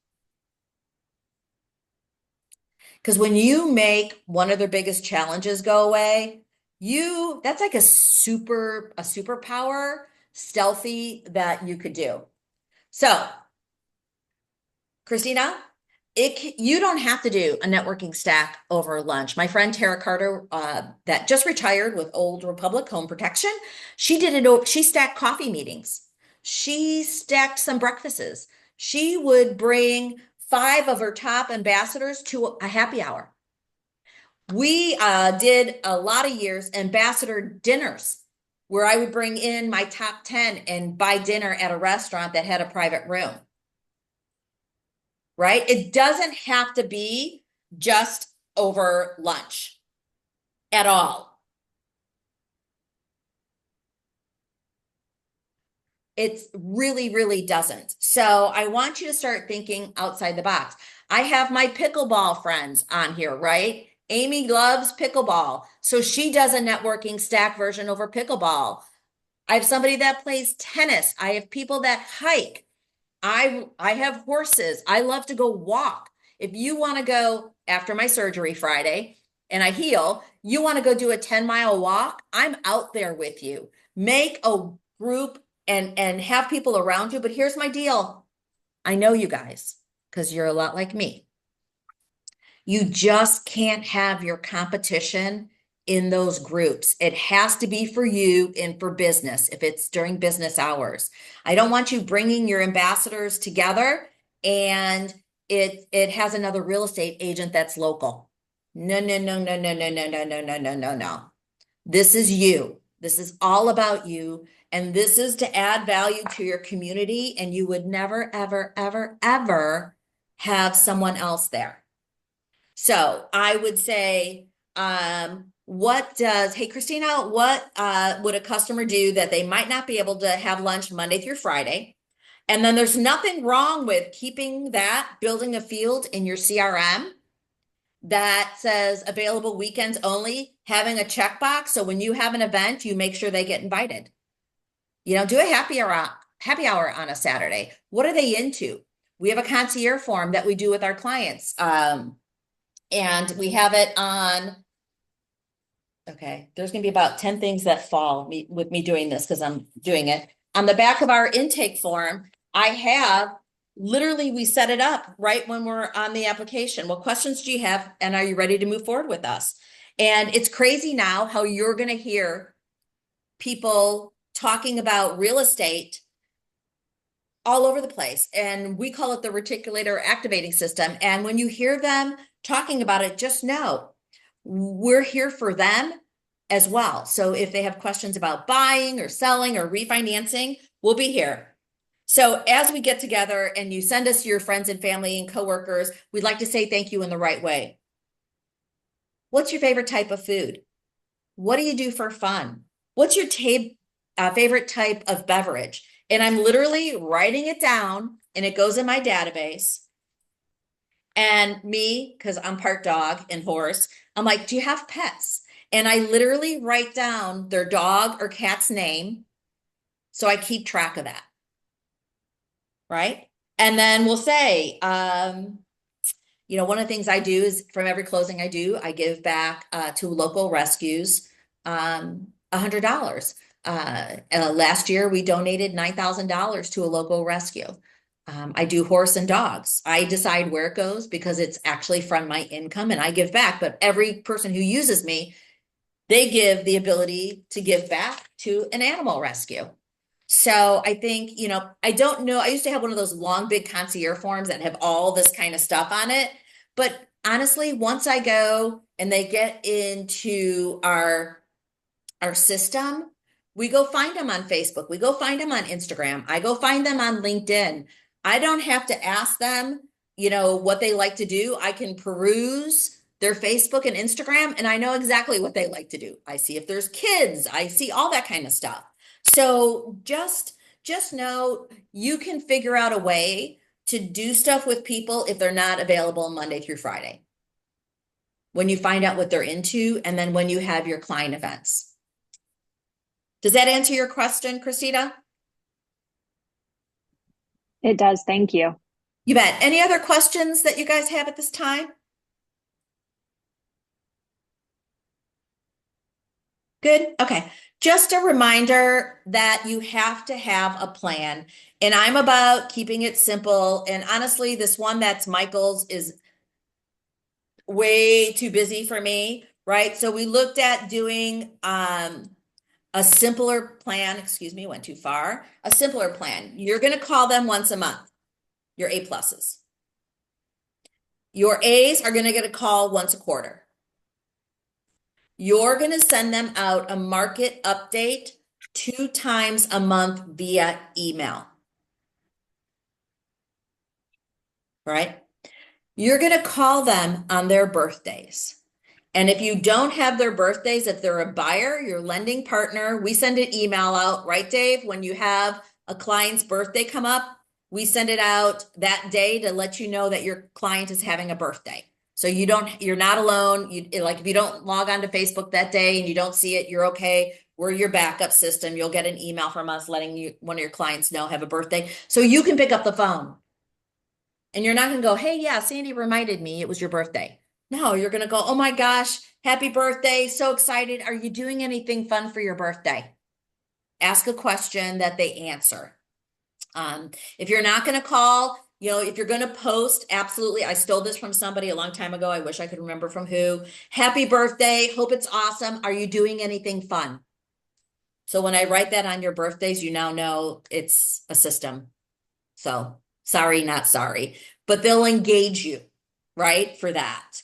Because when you make one of their biggest challenges go away, that's like a superpower, stealthy that you could do. So, Christina, you don't have to do a networking stack over lunch. My friend Tara Carter, that just retired with Old Republic Home Protection, she did it. She stacked coffee meetings. She stacked some breakfasts. She would bring 5 of her top ambassadors to a happy hour. We did a lot of years ambassador dinners where I would bring in my top 10 and buy dinner at a restaurant that had a private room. Right? It doesn't have to be just over lunch at all. It really, really doesn't. So I want you to start thinking outside the box. I have my pickleball friends on here, right? Amy loves pickleball. So she does a networking stack version over pickleball. I have somebody that plays tennis. I have people that hike. I have horses. I love to go walk. If you want to go after my surgery Friday and I heal, you want to go do a 10-mile walk, I'm out there with you. Make a group and have people around you. But here's my deal. I know you guys because you're a lot like me. You just can't have your competition in those groups. It has to be for you and for business if it's during business hours. I don't want you bringing your ambassadors together and it has another real estate agent that's local. No, no, no, no, no, no, no, no, no, no, no, no, no. This is you. This is all about you. And this is to add value to your community. And you would never, ever, ever, ever have someone else there. So I would say, hey, Christina, what would a customer do that they might not be able to have lunch Monday through Friday? And then there's nothing wrong with keeping that, building a field in your CRM that says available weekends only, having a checkbox. So when you have an event, you make sure they get invited. Do a happy hour on a Saturday. What are they into? We have a concierge form that we do with our clients. And we have it on, okay, there's going to be about 10 things that fall with me doing this because I'm doing it. On the back of our intake form, I have literally, we set it up right when we're on the application. What questions do you have? And are you ready to move forward with us? And it's crazy now how you're going to hear people talking about real estate all over the place. And we call it the reticulator activating system. And when you hear them talking about it, just know we're here for them as well. So if they have questions about buying or selling or refinancing, we'll be here. So as we get together and you send us your friends and family and coworkers, we'd like to say thank you in the right way. What's your favorite type of food? What do you do for fun? What's your favorite type of beverage? And I'm literally writing it down and it goes in my database. And me, because I'm part dog and horse, I'm like, do you have pets? And I literally write down their dog or cat's name. So I keep track of that. Right? And then we'll say, one of the things I do is from every closing I do, I give back to local rescues $100. Last year, we donated $9,000 to a local rescue. I do horse and dogs. I decide where it goes because it's actually from my income and I give back. But every person who uses me, they give the ability to give back to an animal rescue. So I think, I don't know. I used to have one of those long, big concierge forms that have all this kind of stuff on it. But honestly, once I go and they get into our system, we go find them on Facebook. We go find them on Instagram. I go find them on LinkedIn. I don't have to ask them, what they like to do. I can peruse their Facebook and Instagram, and I know exactly what they like to do. I see if there's kids. I see all that kind of stuff. So just know you can figure out a way to do stuff with people if they're not available Monday through Friday. When you find out what they're into, and then when you have your client events. Does that answer your question, Christina? It does. Thank you. You bet. Any other questions that you guys have at this time? Good. Okay. Just a reminder that you have to have a plan. And I'm about keeping it simple. And honestly, this one that's Michael's is way too busy for me, right? So we looked at doing a simpler plan. Excuse me, went too far. A simpler plan. You're going to call them once a month, your A pluses. Your A's are going to get a call once a quarter. You're going to send them out a market update 2 times a month via email. Right? You're going to call them on their birthdays. And if you don't have their birthdays, if they're a buyer, your lending partner, we send an email out, right, Dave? When you have a client's birthday come up, we send it out that day to let you know that your client is having a birthday. So you're not alone. If you don't log on to Facebook that day and you don't see it, you're okay. We're your backup system. You'll get an email from us letting one of your clients know have a birthday. So you can pick up the phone. And you're not going to go, hey, yeah, Sandy reminded me it was your birthday. No, you're going to go, oh my gosh, happy birthday. So excited. Are you doing anything fun for your birthday? Ask a question that they answer. If you're not going to call, if you're going to post, absolutely. I stole this from somebody a long time ago. I wish I could remember from who. Happy birthday. Hope it's awesome. Are you doing anything fun? So when I write that on your birthdays, you now know it's a system. So sorry, not sorry, but they'll engage you, right, for that.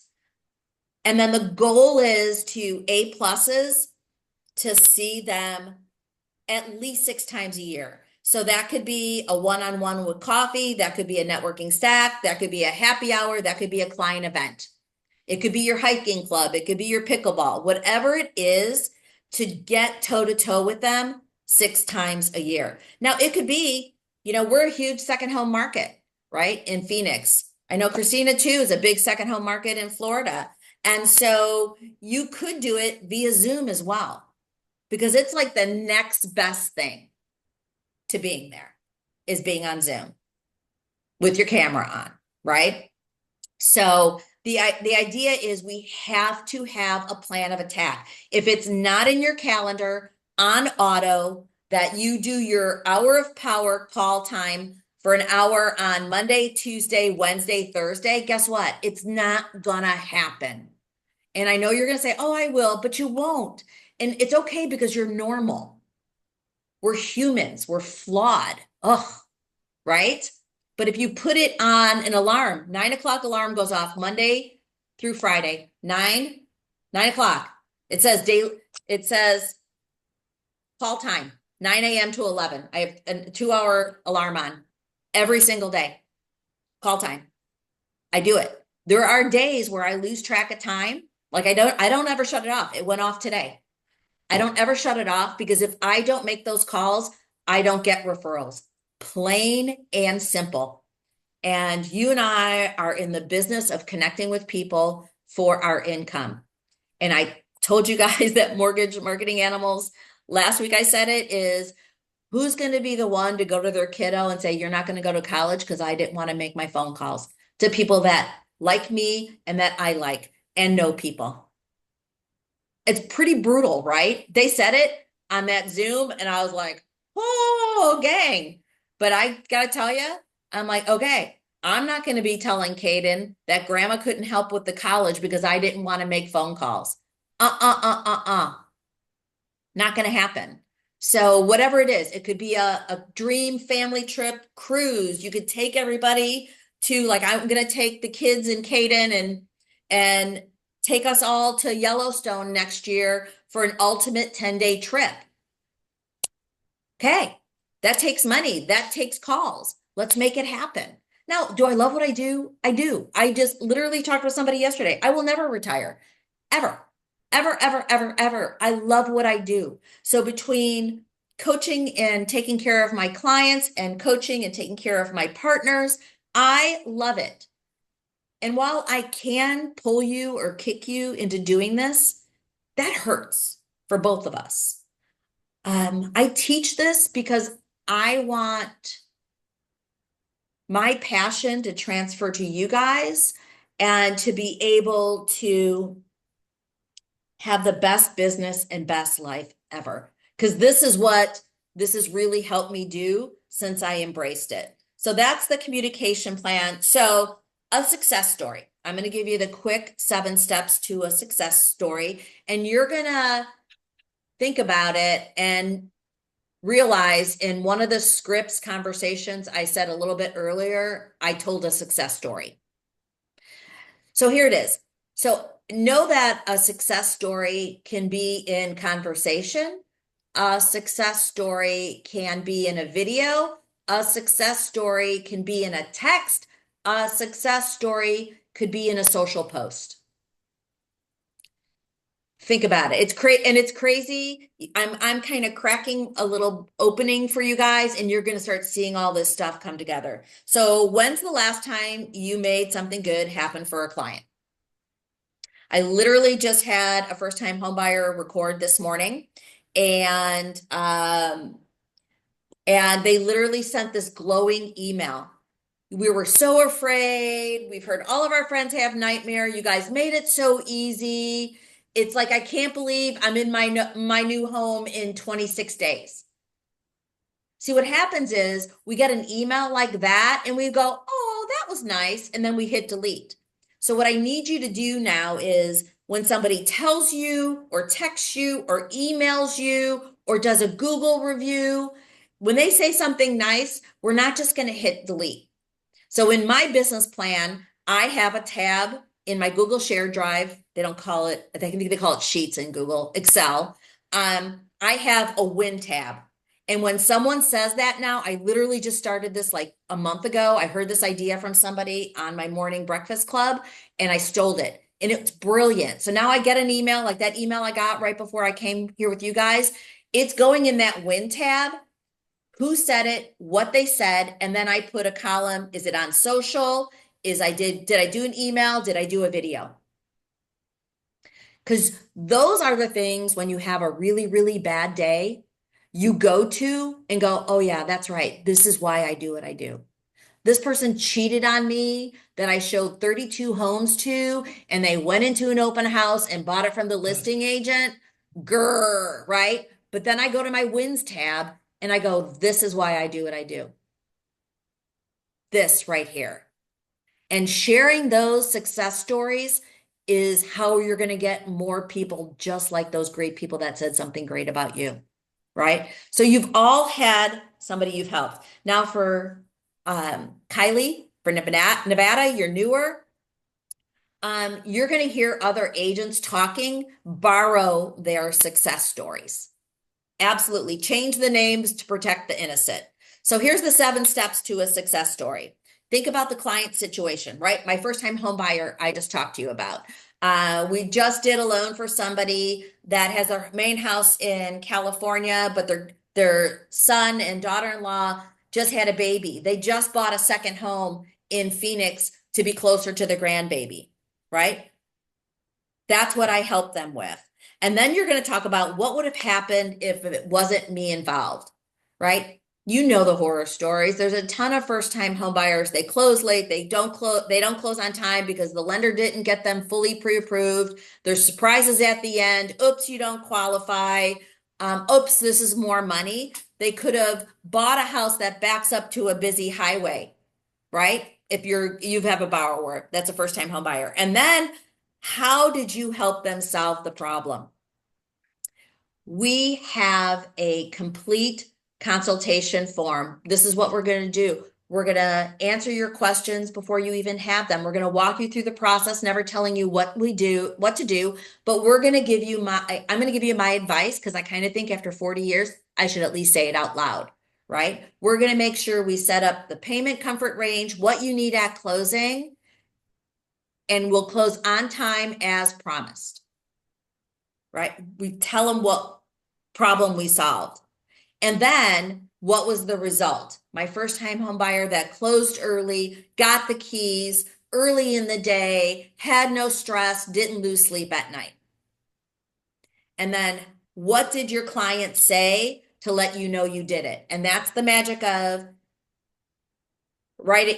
And then the goal is to A pluses to see them at least 6 times a year. So that could be a one-on-one with coffee. That could be a networking stack. That could be a happy hour. That could be a client event. It could be your hiking club. It could be your pickleball, whatever it is, to get toe-to-toe with them 6 times a year. Now, it could be, we're a huge second home market, right, in Phoenix. I know Christina, too, is a big second home market in Florida. And so you could do it via Zoom as well, because it's like the next best thing to being there is being on Zoom with your camera on, right? So the idea is we have to have a plan of attack. If it's not in your calendar on auto that you do your hour of power call time for an hour on Monday, Tuesday, Wednesday, Thursday, guess what? It's not gonna happen. And I know you're going to say, oh, I will, but you won't. And it's okay because you're normal. We're humans. We're flawed. Ugh, right? But if you put it on an alarm, 9 o'clock alarm goes off Monday through Friday, 9 o'clock. It says call time, 9 a.m. to 11. I have a 2-hour alarm on every single day. Call time. I do it. There are days where I lose track of time. Like I don't ever shut it off. It went off today. I don't ever shut it off because if I don't make those calls, I don't get referrals. Plain and simple. And you and I are in the business of connecting with people for our income. And I told you guys that mortgage marketing animals, last week I said it, is who's going to be the one to go to their kiddo and say, you're not going to go to college because I didn't want to make my phone calls to people that like me and that I like and know people. It's pretty brutal, right? They said it on that Zoom and I was like, oh, gang. But I got to tell you, I'm like, okay, I'm not going to be telling Caden that grandma couldn't help with the college because I didn't want to make phone calls. Not going to happen. So whatever it is, it could be a dream family trip cruise. You could take everybody to, like, I'm going to take the kids and Caden and take us all to Yellowstone next year for an ultimate 10-day trip. Okay, that takes money. That takes calls. Let's make it happen. Now, do I love what I do? I do. I just literally talked with somebody yesterday. I will never retire, ever, ever, ever, ever, ever. I love what I do. So between coaching and taking care of my clients and coaching and taking care of my partners, I love it. And while I can pull you or kick you into doing this, that hurts for both of us. I teach this because I want my passion to transfer to you guys and to be able to have the best business and best life ever. Because this has really helped me do since I embraced it. So that's the communication plan. So a success story. I'm going to give you the quick 7 steps to a success story, and you're going to think about it and realize in one of the scripts conversations I said a little bit earlier, I told a success story. So here it is. So know that a success story can be in conversation. A success story can be in a video. A success story can be in a text. A success story could be in a social post. Think about it. It's crazy. I'm kind of cracking a little opening for you guys, and you're going to start seeing all this stuff come together. So when's the last time you made something good happen for a client? I literally just had a first-time homebuyer record this morning, and they literally sent this glowing email. We were so afraid. We've heard all of our friends have nightmare. You guys made it so easy. It's like, I can't believe I'm in my new home in 26 days. See, what happens is we get an email like that and we go, oh, that was nice. And then we hit delete. So what I need you to do now is when somebody tells you or texts you or emails you or does a Google review, when they say something nice, we're not just going to hit delete. So in my business plan, I have a tab in my Google Share Drive. They don't call it, I think they call it Sheets in Google, Excel. I have a win tab. And when someone says that now, I literally just started this like a month ago. I heard this idea from somebody on my morning breakfast club and I stole it. And it's brilliant. So now I get an email like that email I got right before I came here with you guys. It's going in that win tab. Who said it, what they said, and then I put a column. Is it on social? Did I do an email? Did I do a video? Because those are the things when you have a really, really bad day, you go to and go, oh yeah, that's right. This is why I do what I do. This person cheated on me that I showed 32 homes to, and they went into an open house and bought it from the listing agent. Grr, right? But then I go to my wins tab and I go, this is why I do what I do. This right here. And sharing those success stories is how you're going to get more people just like those great people that said something great about you, right? So you've all had somebody you've helped. Now for Kylie, for Nevada, you're newer. You're going to hear other agents talking, borrow their success stories. Absolutely. Change the names to protect the innocent. So here's the 7 steps to a success story. Think about the client situation, right? My first time home buyer, I just talked to you about. We just did a loan for somebody that has a main house in California, but their son and daughter-in-law just had a baby. They just bought a second home in Phoenix to be closer to the grandbaby, right? That's what I help them with. And then you're going to talk about what would have happened if it wasn't me involved, right? You know the horror stories. There's a ton of first-time home buyers. They close late. They don't close on time because the lender didn't get them fully pre-approved. There's surprises at the end. Oops, you don't qualify. Oops, this is more money. They could have bought a house that backs up to a busy highway, right? If you have a borrower that's a first-time home buyer. And then how did you help them solve the problem? We have a complete consultation form. This is what we're going to do. We're going to answer your questions before you even have them. We're going to walk you through the process, never telling you what to do, but we're going to give you I'm going to give you my advice because I kind of think after 40 years, I should at least say it out loud, right? We're going to make sure we set up the payment comfort range, what you need at closing, and we'll close on time as promised, right? We tell them what problem we solved. And then what was the result? My first time home buyer that closed early, got the keys early in the day, had no stress, didn't lose sleep at night. And then what did your client say to let you know you did it? And that's the magic of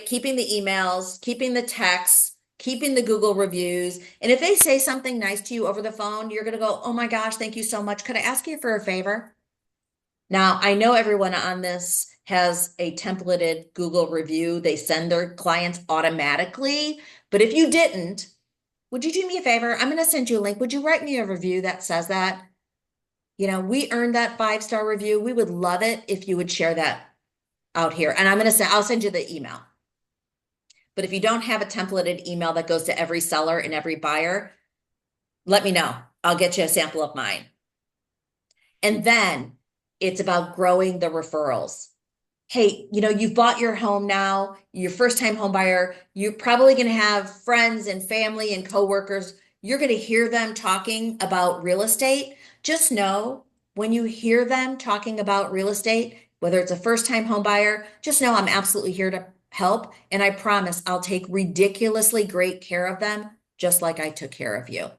keeping the emails, keeping the texts, keeping the Google reviews. And if they say something nice to you over the phone, you're going to go, oh my gosh, thank you so much. Could I ask you for a favor? Now, I know everyone on this has a templated Google review. They send their clients automatically. But if you didn't, would you do me a favor? I'm going to send you a link. Would you write me a review that says that? You know, we earned that 5-star review. We would love it if you would share that out here. And I'll send you the email. But if you don't have a templated email that goes to every seller and every buyer, let me know. I'll get you a sample of mine. And then it's about growing the referrals. Hey, you know, you've bought your home now, you're first time home buyer, you're probably going to have friends and family and coworkers. You're going to hear them talking about real estate. Just know when you hear them talking about real estate, whether it's a first time home buyer, just know I'm absolutely here to help. And I promise I'll take ridiculously great care of them, just like I took care of you.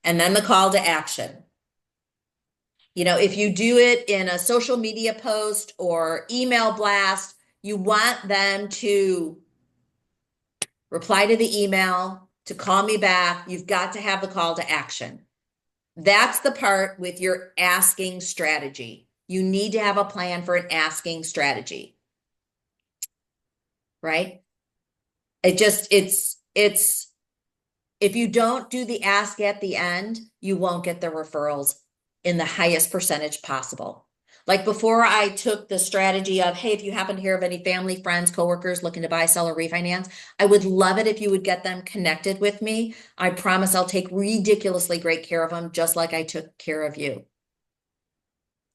And then the call to action. You know, if you do it in a social media post or email blast, you want them to reply to the email, to call me back. You've got to have the call to action. That's the part with your asking strategy. You need to have a plan for an asking strategy, right? It's if you don't do the ask at the end, you won't get the referrals in the highest percentage possible. Like before I took the strategy of, hey, if you happen to hear of any family, friends, coworkers looking to buy, sell, or refinance, I would love it if you would get them connected with me. I promise I'll take ridiculously great care of them, just like I took care of you.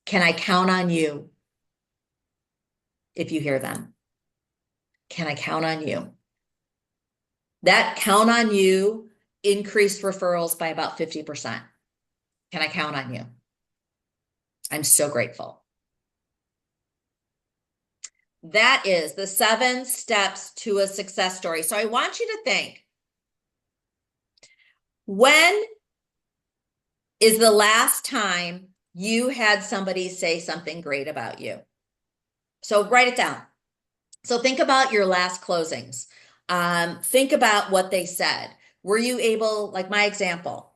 Can I count on you if you hear them? Can I count on you? That count on you increased referrals by about 50%. Can I count on you? I'm so grateful. That is the 7 steps to a success story. So I want you to think, when is the last time you had somebody say something great about you? So write it down. So think about your last closings. Think about what they said. Were you able, like my example,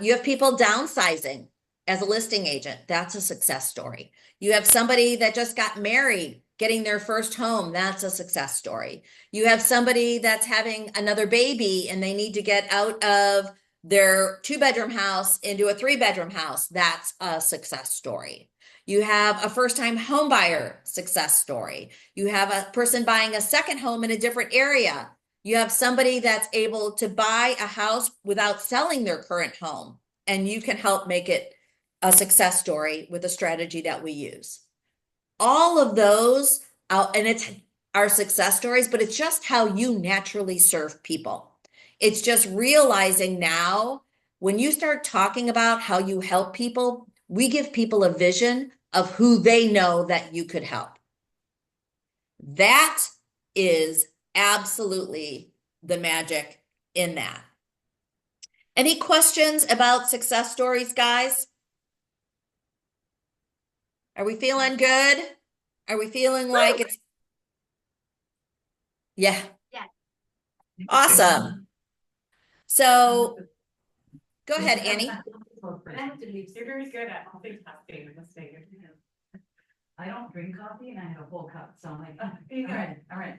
you have people downsizing as a listing agent. That's a success story. You have somebody that just got married, getting their first home. That's a success story. You have somebody that's having another baby and they need to get out of their 2-bedroom house into a 3-bedroom house. That's a success story. You have a first-time home buyer success story. You have a person buying a second home in a different area. You have somebody that's able to buy a house without selling their current home, and you can help make it a success story with a strategy that we use. All of those, and it's our success stories, but it's just how you naturally serve people. It's just realizing now, when you start talking about how you help people, we give people a vision of who they know that you could help. That is absolutely the magic in that. Any questions about success stories, guys? Are we feeling good? Are we feeling like it's, yeah. Yeah. Awesome. So go ahead, Annie. You're very good at multitasking in this day. I don't drink coffee and I have a full cup, so I'm like, oh, You're good. all right.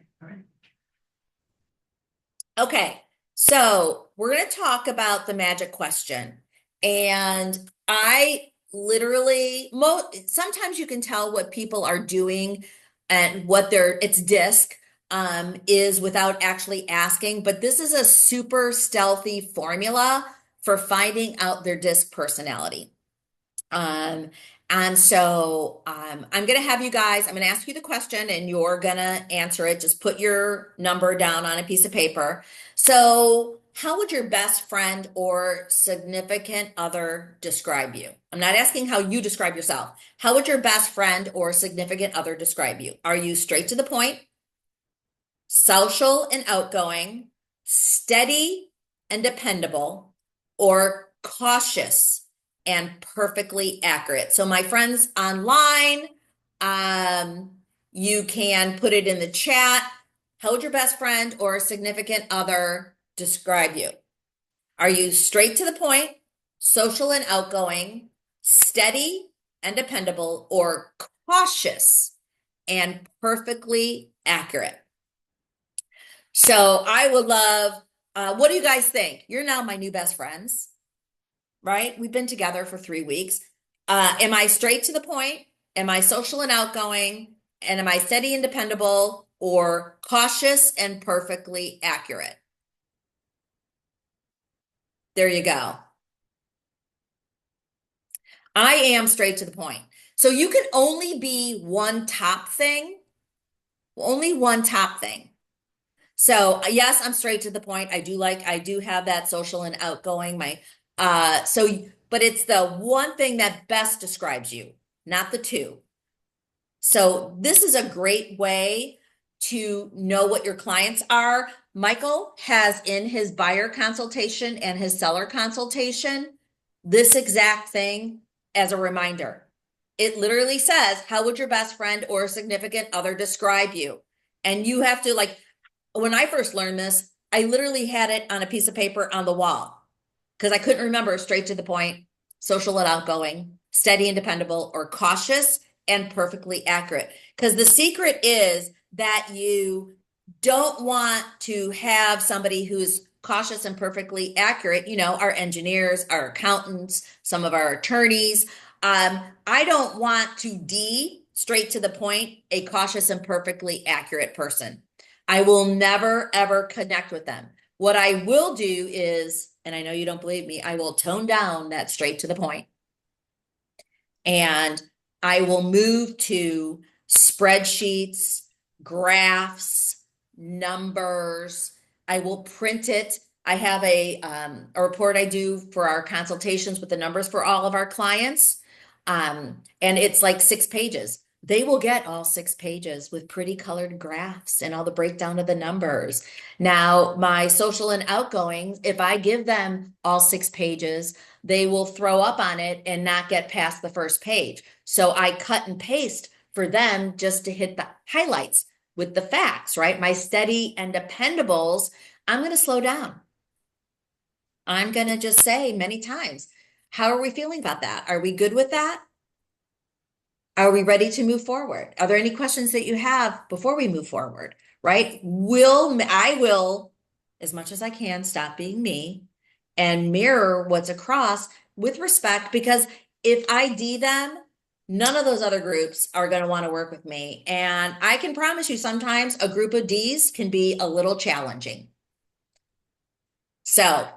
Okay, so we're going to talk about the magic question. And I literally, sometimes you can tell what people are doing and what it's disc is without actually asking. But this is a super stealthy formula for finding out their disc personality. And so I'm going to have you guys, I'm going to ask you the question and you're going to answer it. Just put your number down on a piece of paper. So how would your best friend or significant other describe you? I'm not asking how you describe yourself. How would your best friend or significant other describe you? Are you straight to the point, social and outgoing, steady and dependable, or cautious and perfectly accurate? So my friends online, you can put it in the chat. How would your best friend or significant other describe you? Are you straight to the point, social and outgoing, steady and dependable, or cautious and perfectly accurate? So I would love, what do you guys think? You're now my new best friends, right? We've been together for 3 weeks. Am I straight to the point? Am I social and outgoing? And am I steady and dependable, or cautious and perfectly accurate? There you go. I am straight to the point. So you can only be one top thing, only one top thing. So yes, I'm straight to the point. I do have that social and outgoing, but it's the one thing that best describes you, not the two. So this is a great way to know what your clients are. Michael has in his buyer consultation and his seller consultation this exact thing as a reminder. It literally says, how would your best friend or significant other describe you? And you have to, like, when I first learned this, I literally had it on a piece of paper on the wall because I couldn't remember straight to the point, social and outgoing, steady and dependable, or cautious and perfectly accurate. Because the secret is that you don't want to have somebody who's cautious and perfectly accurate. You know, our engineers, our accountants, some of our attorneys. I don't want to straight to the point, a cautious and perfectly accurate person. I will never, ever connect with them. What I will do is, and I know you don't believe me, I will tone down that straight to the point. And I will move to spreadsheets, graphs, numbers. I will print it. I have a report I do for our consultations with the numbers for all of our clients. And it's like 6 pages. They will get all 6 pages with pretty colored graphs and all the breakdown of the numbers. Now, my social and outgoing, if I give them all 6 pages, they will throw up on it and not get past the first page. So I cut and paste for them just to hit the highlights with the facts, right? My steady and dependables, I'm going to slow down. I'm going to just say many times, how are we feeling about that? Are we good with that? Are we ready to move forward? Are there any questions that you have before we move forward? Right? I will, as much as I can, stop being me and mirror what's across with respect, because if I D them, none of those other groups are going to want to work with me. And I can promise you sometimes a group of Ds can be a little challenging. So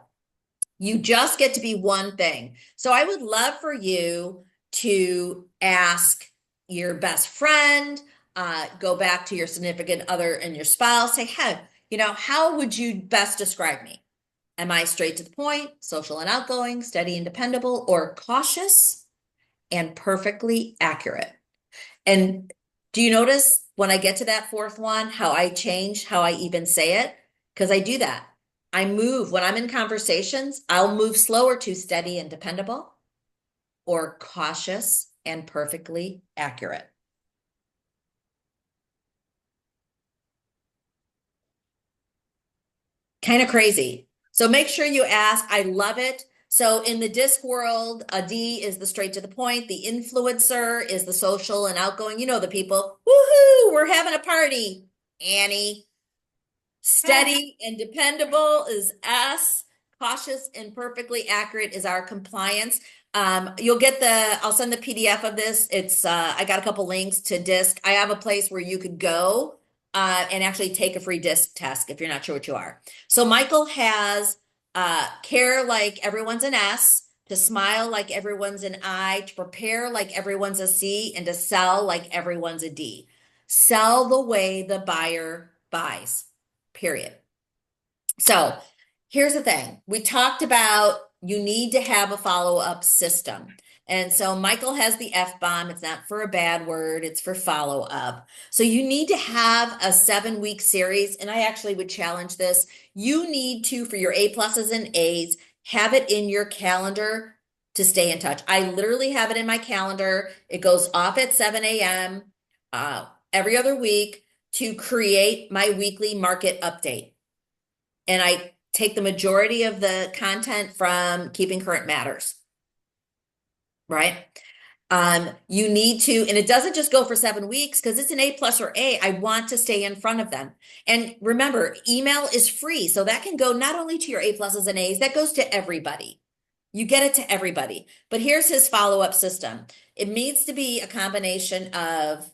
you just get to be one thing. So I would love for you to ask your best friend, go back to your significant other and your spouse, say, hey, how would you best describe me? Am I straight to the point, social and outgoing, steady and dependable, or cautious and perfectly accurate? And do you notice when I get to that fourth one, how I change how I even say it? Because I do that. I move when I'm in conversations, I'll move slower to steady and dependable or cautious and perfectly accurate. Kind of crazy. So make sure you ask. I love it. So in the disc world, a D is the straight to the point. The influencer is the social and outgoing. You know the people. Woohoo! We're having a party. Annie. Steady and dependable is S. Cautious and perfectly accurate is our compliance. You'll get I'll send the PDF of this. I got a couple links to DISC. I have a place where you could go and actually take a free DISC test if you're not sure what you are. So Michael has care like everyone's an S, to smile like everyone's an I, to prepare like everyone's a C, and to sell like everyone's a D. Sell the way the buyer buys. Period. So here's the thing. We talked about you need to have a follow-up system. And so Michael has the F-bomb. It's not for a bad word. It's for follow-up. So you need to have a 7-week series. And I actually would challenge this. You need to, for your A pluses and A's, have it in your calendar to stay in touch. I literally have it in my calendar. It goes off at 7 a.m. Every other week to create my weekly market update. And I take the majority of the content from Keeping Current Matters, right? You need to, and it doesn't just go for 7 weeks because it's an A plus or A. I want to stay in front of them. And remember, email is free. So that can go not only to your A pluses and A's, that goes to everybody. You get it to everybody. But here's his follow-up system. It needs to be a combination of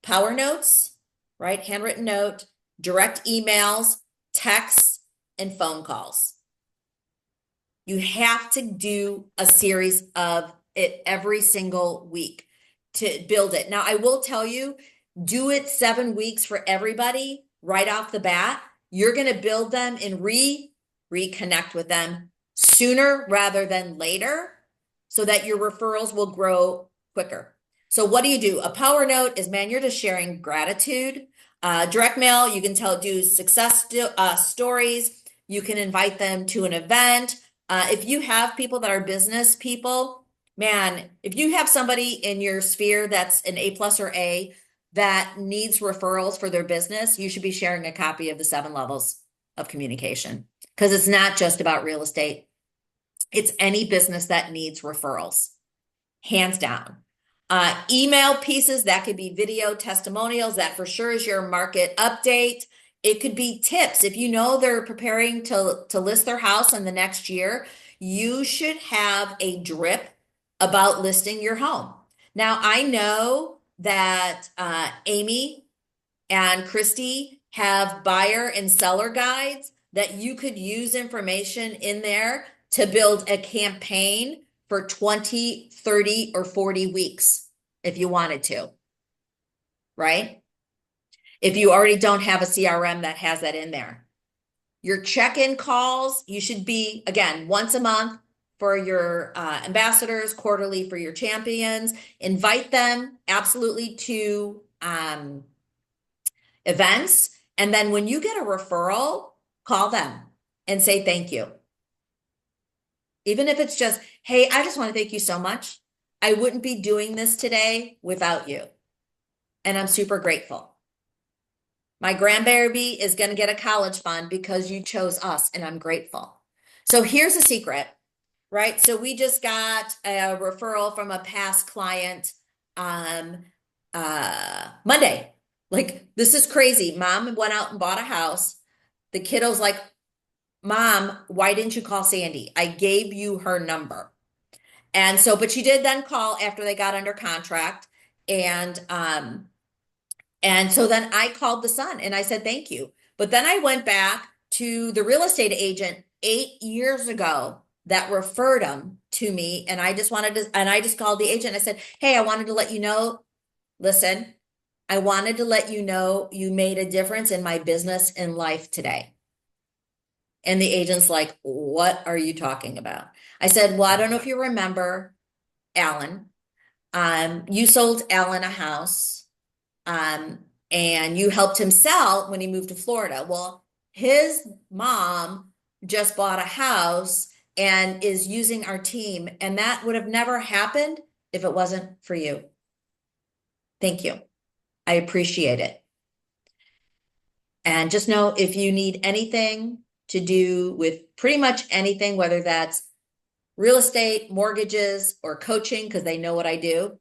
power notes, right? Handwritten note, direct emails, texts, and phone calls. You have to do a series of it every single week to build it. Now, I will tell you, do it 7 weeks for everybody right off the bat. You're going to build them and reconnect with them sooner rather than later so that your referrals will grow quicker. So what do? A power note is, man, you're just sharing gratitude. Direct mail, you can do success stories. You can invite them to an event. If you have people that are business people, man, if you have somebody in your sphere that's an A plus or A that needs referrals for their business, you should be sharing a copy of the 7 levels of communication, because it's not just about real estate. It's any business that needs referrals, hands down. Email pieces, that could be video testimonials. That for sure is your market update. It could be tips. If you know they're preparing to list their house in the next year, you should have a drip about listing your home. Now, I know that Amy and Christy have buyer and seller guides that you could use information in there to build a campaign for 20, 30, or 40 weeks if you wanted to, right? If you already don't have a CRM that has that in there. Your check-in calls, you should be, again, once a month for your ambassadors, quarterly for your champions. Invite them absolutely to events. And then when you get a referral, call them and say thank you. Even if it's just, hey, I just want to thank you so much. I wouldn't be doing this today without you. And I'm super grateful. My grandbaby is going to get a college fund because you chose us, and I'm grateful. So here's a secret, right? So we just got a referral from a past client Monday. Like, this is crazy. Mom went out and bought a house. The kiddo's like, Mom, why didn't you call Sandy? I gave you her number. And so, but she did then call after they got under contract. And so then I called the son and I said, thank you. But then I went back to the real estate agent 8 years ago that referred him to me. And I just called the agent. I said, hey, I wanted to let you know, listen, I wanted to let you know you made a difference in my business and life today. And the agent's like, what are you talking about? I said, well, I don't know if you remember Alan. You sold Alan a house. And you helped him sell when he moved to Florida. Well, his mom just bought a house and is using our team. And that would have never happened if it wasn't for you. Thank you. I appreciate it. And just know if you need anything to do with pretty much anything, whether that's real estate, mortgages, or coaching, because they know what I do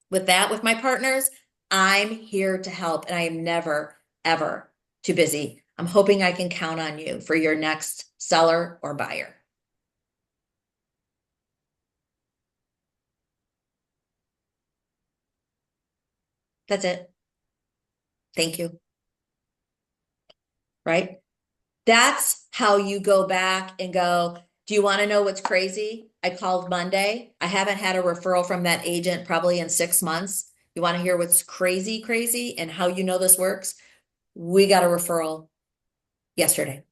with my partners, I'm here to help, and I am never, ever too busy. I'm hoping I can count on you for your next seller or buyer. That's it. Thank you. Right? That's how you go back and go, do you want to know what's crazy? I called Monday. I haven't had a referral from that agent probably in 6 months. You want to hear what's crazy and how you know this works? We got a referral yesterday.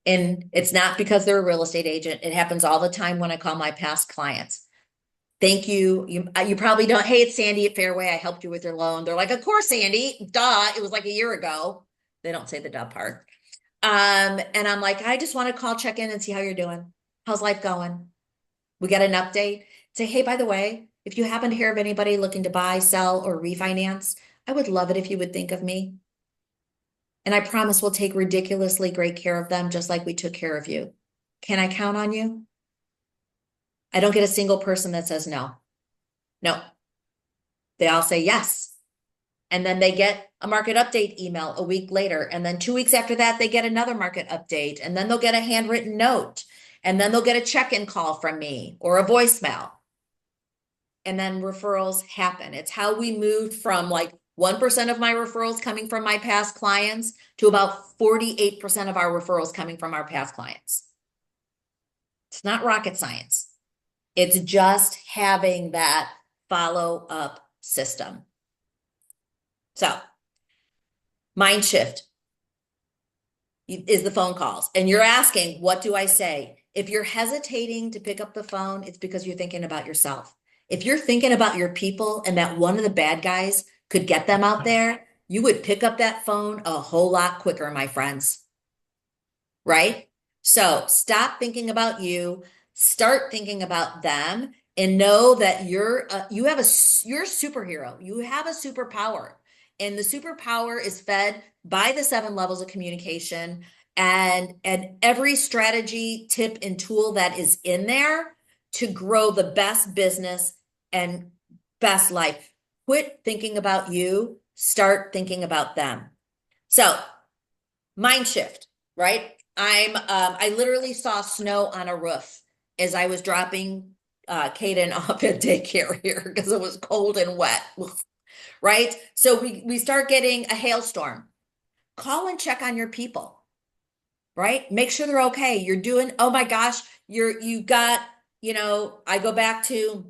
And it's not because they're a real estate agent. It happens all the time when I call my past clients. Thank you. You probably don't. Hey, it's Sandy at Fairway. I helped you with your loan. They're like, of course, Sandy. Duh. It was like a year ago. They don't say the duh part. And I'm like, I just want to call, check in and see how you're doing. How's life going? We get an update. Say, hey, by the way, if you happen to hear of anybody looking to buy, sell, or refinance, I would love it if you would think of me. And I promise we'll take ridiculously great care of them, just like we took care of you. Can I count on you? I don't get a single person that says no. No. They all say yes. And then they get a market update email a week later. And then 2 weeks after that, they get another market update. And then they'll get a handwritten note. And then they'll get a check-in call from me or a voicemail. And then referrals happen. It's how we moved from like 1% of my referrals coming from my past clients to about 48% of our referrals coming from our past clients. It's not rocket science. It's just having that follow-up system. So, mind shift is the phone calls. And you're asking, what do I say? If you're hesitating to pick up the phone, it's because you're thinking about yourself. If you're thinking about your people and that one of the bad guys could get them out there, you would pick up that phone a whole lot quicker, my friends. Right? So stop thinking about you, start thinking about them, and know that you're a superhero. You have a superpower. And the superpower is fed by the 7 levels of communication and every strategy, tip, and tool that is in there to grow the best business and best life. Quit thinking about you, start thinking about them. So, mind shift, right? I literally saw snow on a roof as I was dropping Kaden off at daycare here because it was cold and wet. Right? So we start getting a hailstorm. Call and check on your people, right? Make sure they're okay. You're doing, oh my gosh, you got, I go back to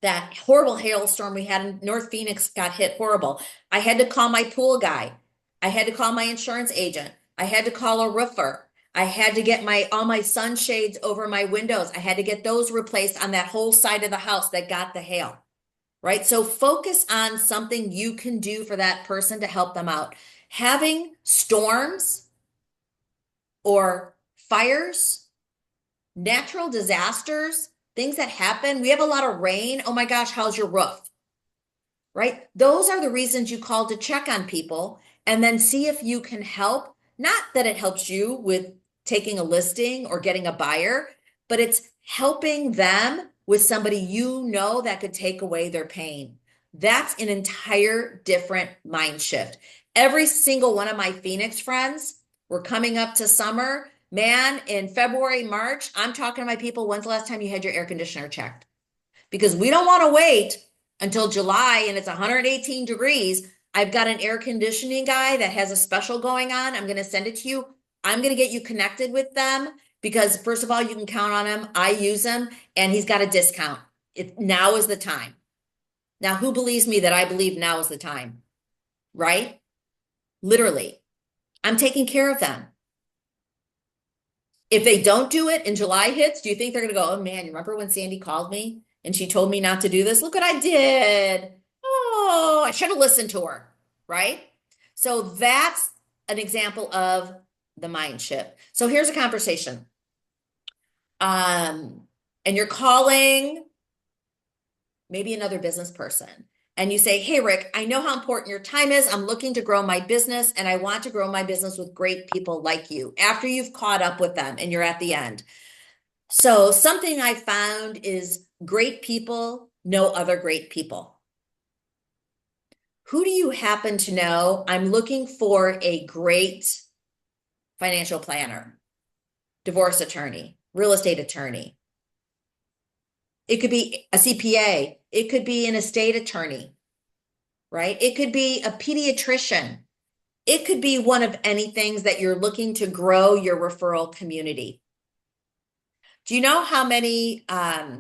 that horrible hailstorm we had in North Phoenix got hit horrible. I had to call my pool guy. I had to call my insurance agent. I had to call a roofer. I had to get all my sunshades over my windows. I had to get those replaced on that whole side of the house that got the hail. Right? So focus on something you can do for that person to help them out. Having storms or fires, natural disasters, things that happen. We have a lot of rain. Oh my gosh, how's your roof? Right? Those are the reasons you call to check on people and then see if you can help. Not that it helps you with taking a listing or getting a buyer, but it's helping them with somebody you know that could take away their pain. That's an entire different mind shift. Every single one of my Phoenix friends, we're coming up to summer. Man, in February, March, I'm talking to my people, when's the last time you had your air conditioner checked? Because we don't want to wait until July and it's 118 degrees. I've got an air conditioning guy that has a special going on. I'm going to send it to you. I'm going to get you connected with them because first of all, you can count on him. I use him and he's got a discount. Now is the time. Now, who believes me that I believe now is the time? Right? Literally, I'm taking care of them. If they don't do it and July hits, do you think they're going to go, oh man, you remember when Sandy called me and she told me not to do this? Look what I did. Oh, I should have listened to her, right? So that's an example of the mind shift. So here's a conversation. And you're calling maybe another business person. And you say, hey, Rick, I know how important your time is. I'm looking to grow my business and I want to grow my business with great people like you after you've caught up with them and you're at the end. So something I found is great people know other great people. Who do you happen to know? I'm looking for a great financial planner, divorce attorney, real estate attorney. It could be a CPA. It could be an estate attorney, right? It could be a pediatrician. It could be one of any things that you're looking to grow your referral community. Do you know how many, I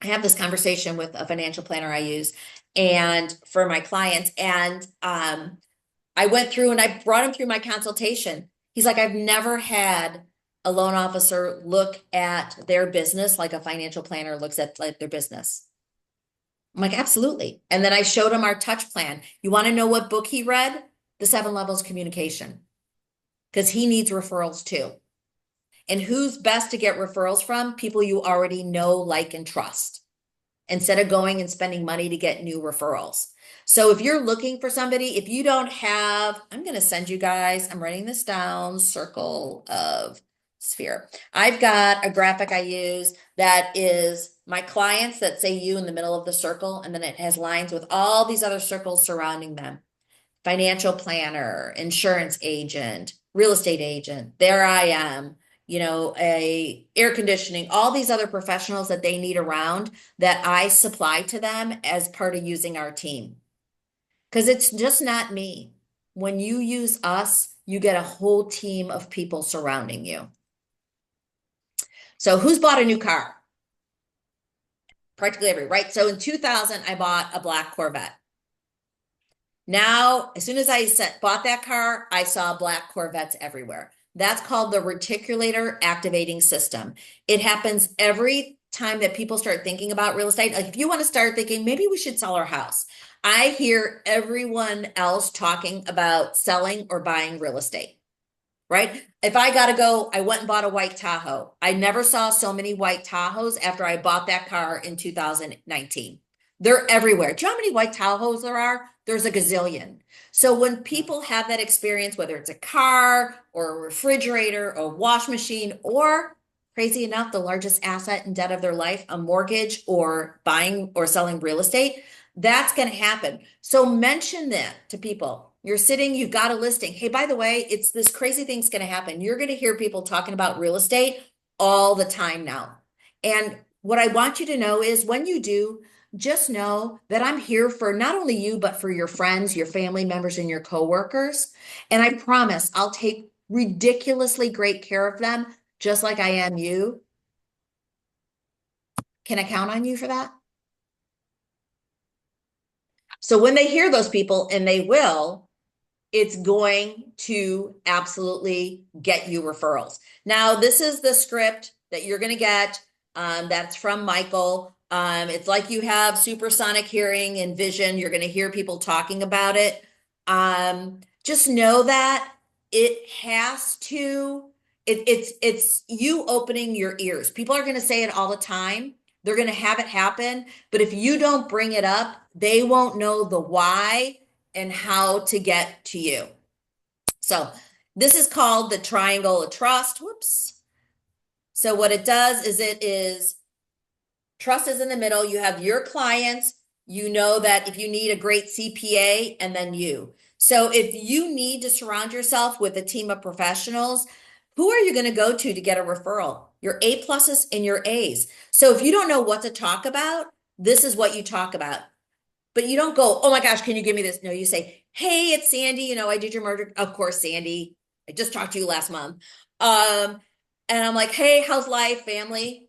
have this conversation with a financial planner I use and for my clients, and I went through and I brought him through my consultation. He's like, I've never had a loan officer look at their business like a financial planner looks at like their business. I'm like, absolutely. And then I showed him our touch plan. You want to know what book he read? The 7 Levels of Communication. Because he needs referrals too. And who's best to get referrals from? People you already know, like, and trust. Instead of going and spending money to get new referrals. So if you're looking for somebody, if you don't have, I'm going to send you guys, I'm writing this down, circle of sphere. I've got a graphic I use that is my clients that say you in the middle of the circle, and then it has lines with all these other circles surrounding them. Financial planner, insurance agent, real estate agent, there I am, a air conditioning, all these other professionals that they need around that I supply to them as part of using our team. Because it's just not me. When you use us, you get a whole team of people surrounding you. So who's bought a new car? Practically every, right? So in 2000, I bought a black Corvette. Now, as soon as I bought that car, I saw black Corvettes everywhere. That's called the reticulator activating system. It happens every time that people start thinking about real estate. Like if you want to start thinking, maybe we should sell our house. I hear everyone else talking about selling or buying real estate, right? If I got to go, I went and bought a white Tahoe. I never saw so many white Tahoes after I bought that car in 2019. They're everywhere. Do you know how many white Tahoes there are? There's a gazillion. So when people have that experience, whether it's a car or a refrigerator or wash machine, or crazy enough, the largest asset and debt of their life, a mortgage or buying or selling real estate, that's going to happen. So mention that to people. You're sitting, you've got a listing. Hey, by the way, it's this crazy thing's going to happen. You're going to hear people talking about real estate all the time now. And what I want you to know is when you do, just know that I'm here for not only you, but for your friends, your family members, and your coworkers. And I promise I'll take ridiculously great care of them, just like I am you. Can I count on you for that? So when they hear those people, and they will, it's going to absolutely get you referrals. Now, this is the script that you're going to get. That's from Michael. It's like you have supersonic hearing and vision. You're going to hear people talking about it. Just know that it has to, it's you opening your ears. People are going to say it all the time. They're going to have it happen. But if you don't bring it up, they won't know the why and how to get to you. So this is called the triangle of trust. Whoops. So what it does is it is Trust is in the middle. You have your clients. You know that if you need a great CPA, and then you. So if you need to surround yourself with a team of professionals, who are you going to go to get a referral? Your A pluses and your A's. So if you don't know what to talk about, this is what you talk about. But you don't go, oh my gosh, can you give me this? No, you say, hey, it's Sandy. You know, I did your merger. Of course, Sandy. I just talked to you last month. And I'm like, hey, how's life, family?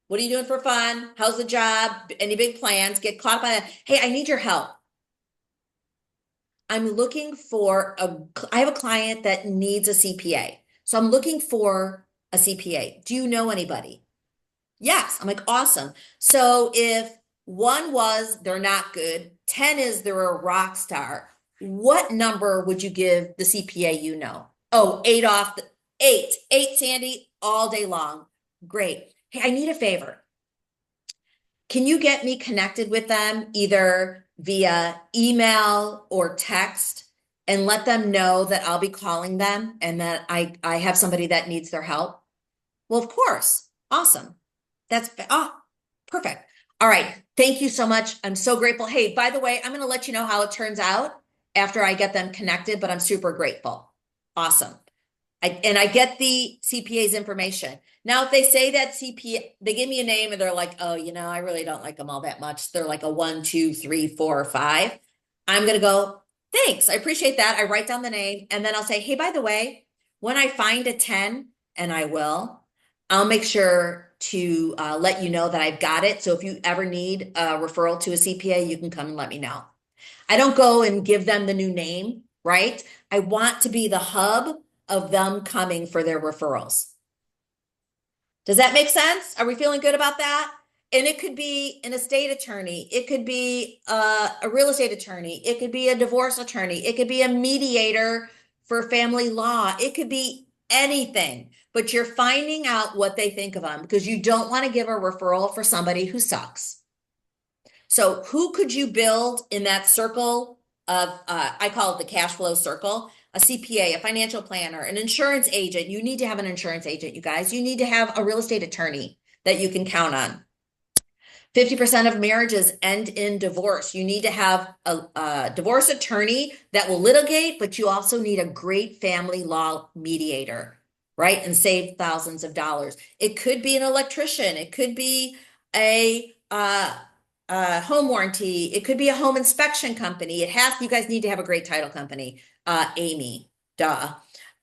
What are you doing for fun? How's the job? Any big plans? Get caught by that. Hey, I need your help. I'm looking for I have a client that needs a CPA. So I'm looking for a CPA. Do you know anybody? Yes. I'm like, awesome. So if 1 was they're not good, 10 is they're a rock star, what number would you give the CPA you know? Oh, 8 off the 8. 8, Sandy, all day long. Great. Hey, I need a favor. Can you get me connected with them either via email or text and let them know that I'll be calling them and that I have somebody that needs their help? Well, of course. Awesome. That's perfect. All right. Thank you so much. I'm so grateful. Hey, by the way, I'm going to let you know how it turns out after I get them connected, but I'm super grateful. Awesome. I get the CPA's information. Now, if they say that CPA, they give me a name and they're like, oh, you know, I really don't like them all that much. They're like a 1, 2, 3, 4, or 5. I'm going to go, thanks. I appreciate that. I write down the name and then I'll say, hey, by the way, when I find a 10, and I will, I'll make sure to let you know that I've got it. So if you ever need a referral to a CPA, you can come and let me know. I don't go and give them the new name, right? I want to be the hub of them coming for their referrals. Does that make sense? Are we feeling good about that? And it could be an estate attorney. It could be a real estate attorney. It could be a divorce attorney. It could be a mediator for family law. It could be anything, but you're finding out what they think of them because you don't want to give a referral for somebody who sucks. So who could you build in that circle of, I call it the cash flow circle, a CPA, a financial planner, an insurance agent. You need to have an insurance agent, you guys. You need to have a real estate attorney that you can count on. 50% of marriages end in divorce. You need to have a divorce attorney that will litigate, but you also need a great family law mediator, right? And save thousands of dollars. It could be an electrician. It could be a home warranty. It could be a home inspection company. You guys need to have a great title company. Amy, duh.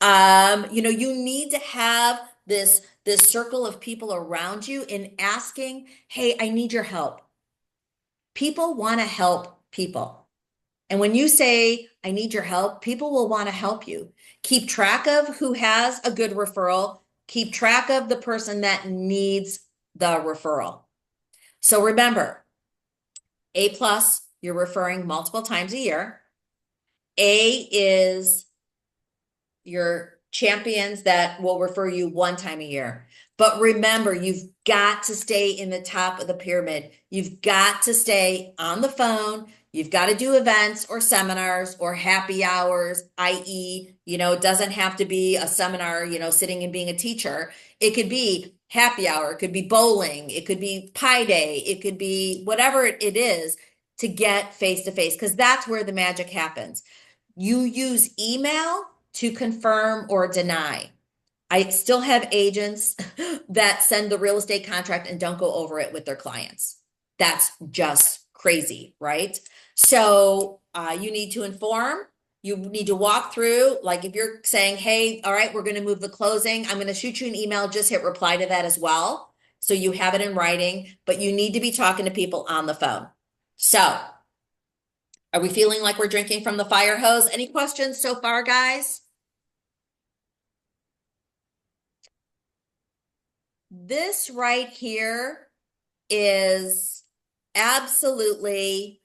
You need to have this circle of people around you and asking, hey, I need your help. People want to help people. And when you say, I need your help, people will want to help you. Keep track of who has a good referral. Keep track of the person that needs the referral. So remember, A plus, you're referring multiple times a year. A is your champions that will refer you 1 time a year. But remember, you've got to stay in the top of the pyramid. You've got to stay on the phone. You've got to do events or seminars or happy hours, i.e., it doesn't have to be a seminar, sitting and being a teacher. It could be happy hour. It could be bowling. It could be pie day. It could be whatever it is to get face to face, because that's where the magic happens. You use email to confirm or deny. I still have agents that send the real estate contract and don't go over it with their clients. That's just crazy, right? So you need to inform. You need to walk through, like if you're saying, hey, all right, we're going to move the closing. I'm going to shoot you an email. Just hit reply to that as well. So you have it in writing, but you need to be talking to people on the phone. So are we feeling like we're drinking from the fire hose? Any questions so far, guys? This right here is absolutely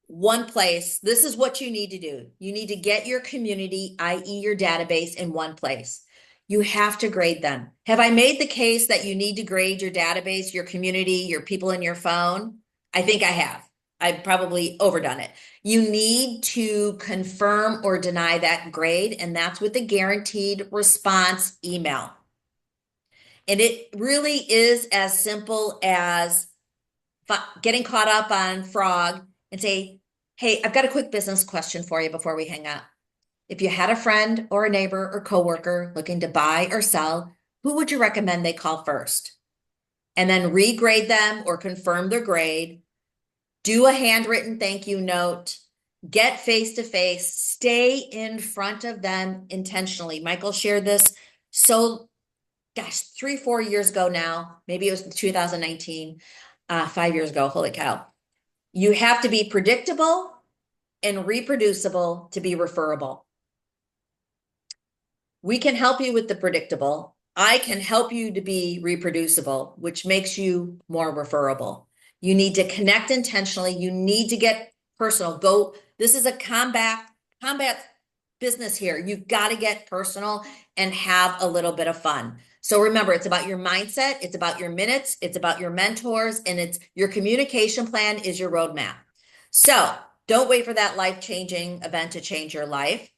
one place. This is what you need to do. You need to get your community, i.e. your database, in one place. You have to grade them. Have I made the case that you need to grade your database, your community, your people in your phone? I think I have. I've probably overdone it. You need to confirm or deny that grade, and that's with the guaranteed response email. And it really is as simple as getting caught up on frog and say, hey, I've got a quick business question for you before we hang up. If you had a friend or a neighbor or coworker looking to buy or sell, who would you recommend they call first? And then regrade them or confirm their grade. Do a handwritten thank you note. Get face to face. Stay in front of them intentionally. Michael shared this so, gosh, 3-4 years ago now. Maybe it was 2019, 5 years ago. Holy cow. You have to be predictable and reproducible to be referable. We can help you with the predictable. I can help you to be reproducible, which makes you more referable. You need to connect intentionally. You need to get personal. This is a combat business here. You've got to get personal and have a little bit of fun. So remember, it's about your mindset. It's about your minutes. It's about your mentors, and it's your communication plan is your roadmap. So don't wait for that life-changing event to change your life.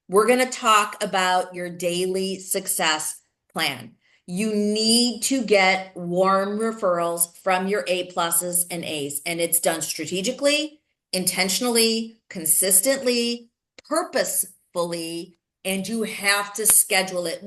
We're going to talk about your daily success plan. You need to get warm referrals from your A pluses and A's, and it's done strategically, intentionally, consistently, purposefully, and you have to schedule it.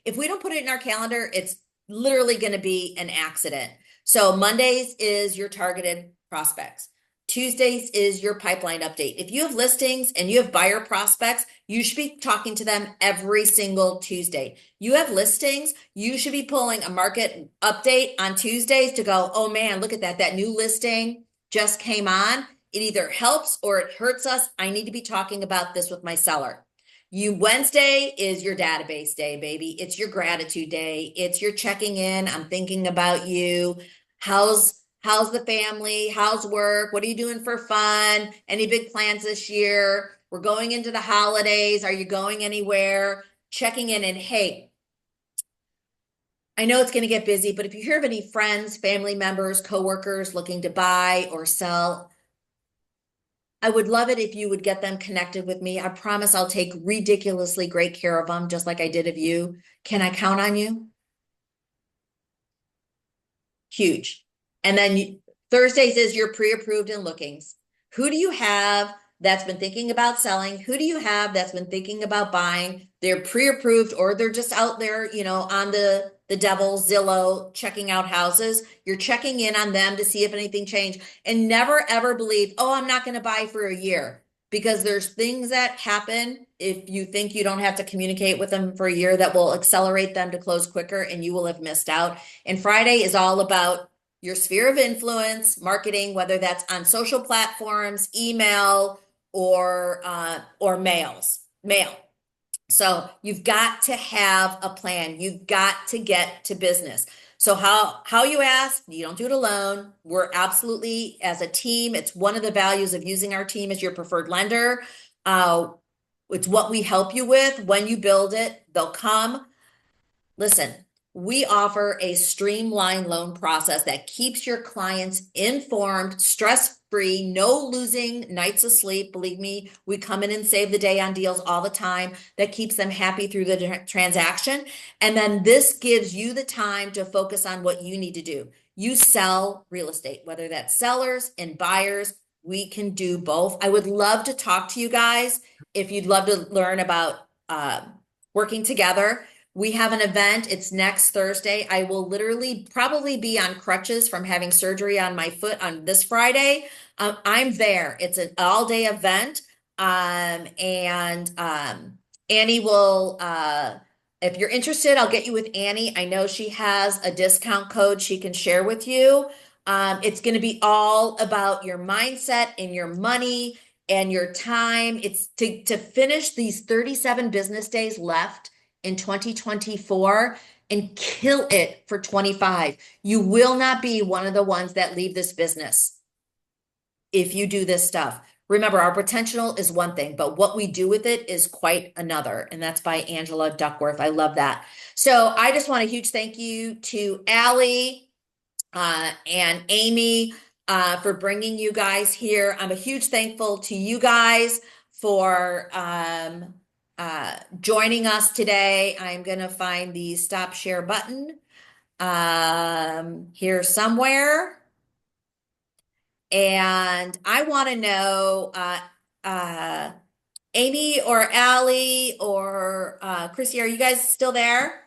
If we don't put it in our calendar, it's literally going to be an accident. So Mondays is your targeted prospects. Tuesdays is your pipeline update. If you have listings and you have buyer prospects, you should be talking to them every single Tuesday. You have listings, you should be pulling a market update on Tuesdays to go, oh man, look at that. That new listing just came on. It either helps or it hurts us. I need to be talking about this with my seller. Wednesday is your database day, baby. It's your gratitude day. It's your checking in. I'm thinking about you. How's the family? How's work? What are you doing for fun? Any big plans this year? We're going into the holidays. Are you going anywhere? Checking in. And hey, I know it's going to get busy, but if you hear of any friends, family members, coworkers looking to buy or sell, I would love it if you would get them connected with me. I promise I'll take ridiculously great care of them, just like I did of you. Can I count on you? Huge. And then Thursdays is your pre-approved and lookings. Who do you have that's been thinking about selling? Who do you have that's been thinking about buying? They're pre-approved or they're just out there, on the devil Zillow checking out houses. You're checking in on them to see if anything changed, and never ever believe, oh, I'm not going to buy for a year, because there's things that happen if you think you don't have to communicate with them for a year that will accelerate them to close quicker, and you will have missed out. And Friday is all about your sphere of influence, marketing, whether that's on social platforms, email, or mail. So you've got to have a plan. You've got to get to business. So how you ask, you don't do it alone. We're absolutely, as a team, it's one of the values of using our team as your preferred lender. It's what we help you with. When you build it, they'll come. Listen, we offer a streamlined loan process that keeps your clients informed, stress-free, no losing nights of sleep. Believe me, we come in and save the day on deals all the time. That keeps them happy through the transaction. And then this gives you the time to focus on what you need to do. You sell real estate, whether that's sellers and buyers. We can do both. I would love to talk to you guys if you'd love to learn about working together. We have an event. It's next Thursday. I will literally probably be on crutches from having surgery on my foot on this Friday. I'm there. It's an all-day event. And Annie will, if you're interested, I'll get you with Annie. I know she has a discount code she can share with you. It's going to be all about your mindset and your money and your time. It's to finish these 37 business days left in 2024 and kill it for 25. You will not be one of the ones that leave this business if you do this stuff. Remember, our potential is one thing, but what we do with it is quite another. And that's by Angela Duckworth. I love that. So I just want a huge thank you to Allie and Amy for bringing you guys here. I'm a huge thankful to you guys for joining us today. I'm going to find the stop share button. here somewhere. And I want to know, uh, Amy or Allie or Chrissy, are you guys still there?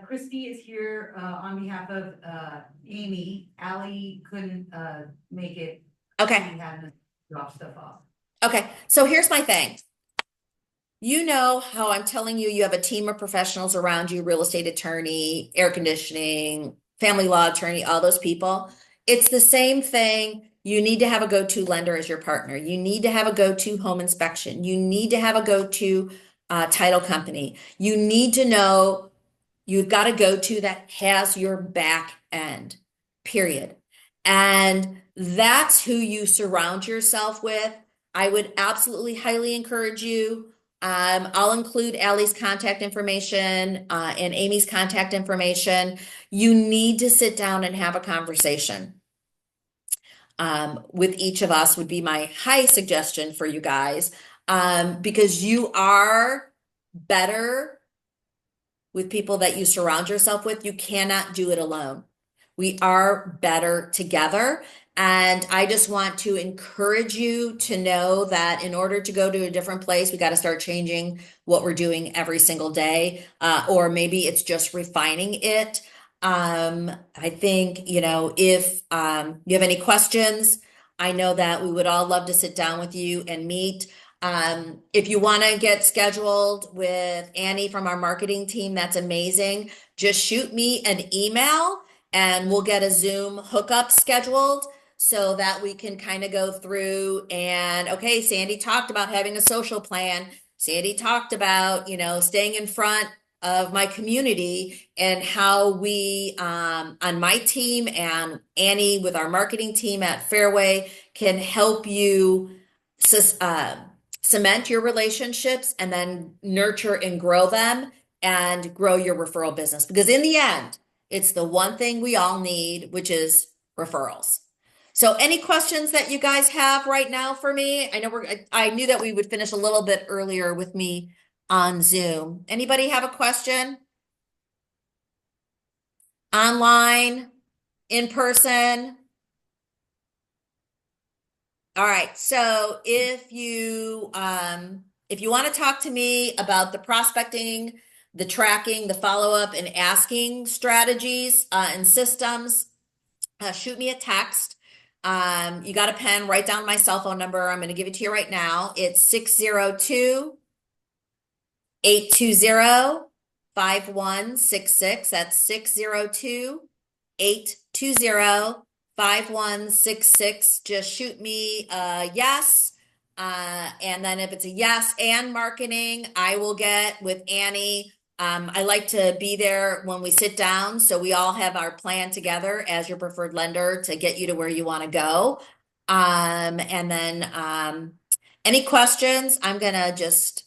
Christy is here, on behalf of, Amy. Ally couldn't, make it. Okay. She had to drop stuff off. Okay. So here's my thing. You know how I'm telling you, you have a team of professionals around you, real estate attorney, air conditioning, family law attorney, all those people. It's the same thing. You need to have a go-to lender as your partner. You need to have a go-to home inspection. You need to have a go-to title company. You need to know you've got a go-to that has your back end, period. And that's who you surround yourself with. I would absolutely highly encourage you. I'll include Allie's contact information and Amy's contact information. You need to sit down and have a conversation with each of us would be my high suggestion for you guys because you are better with people that you surround yourself with. You cannot do it alone. We are better together. And I just want to encourage you to know that in order to go to a different place, we got to start changing what we're doing every single day. Or maybe it's just refining it. I think, if you have any questions, I know that we would all love to sit down with you and meet. If you want to get scheduled with Annie from our marketing team, that's amazing. Just shoot me an email and we'll get a Zoom hookup scheduled so that we can kind of go through and, okay, Sandy talked about having a social plan. Sandy talked about, staying in front of my community and how we, on my team and Annie with our marketing team at Fairway can help you cement your relationships and then nurture and grow them and grow your referral business. Because in the end, it's the one thing we all need, which is referrals. So any questions that you guys have right now for me? I knew that we would finish a little bit earlier with me on Zoom. Anybody have a question? Online, in person? All right. So if you want to talk to me about the prospecting, the tracking, the follow-up and asking strategies and systems, shoot me a text. You got a pen, write down my cell phone number. I'm going to give it to you right now. It's 602-820-5166. That's 602-820-5166. Just shoot me a yes. And then if it's a yes and marketing, I will get with Annie. I like to be there when we sit down, so we all have our plan together as your preferred lender to get you to where you want to go. And then any questions, I'm gonna just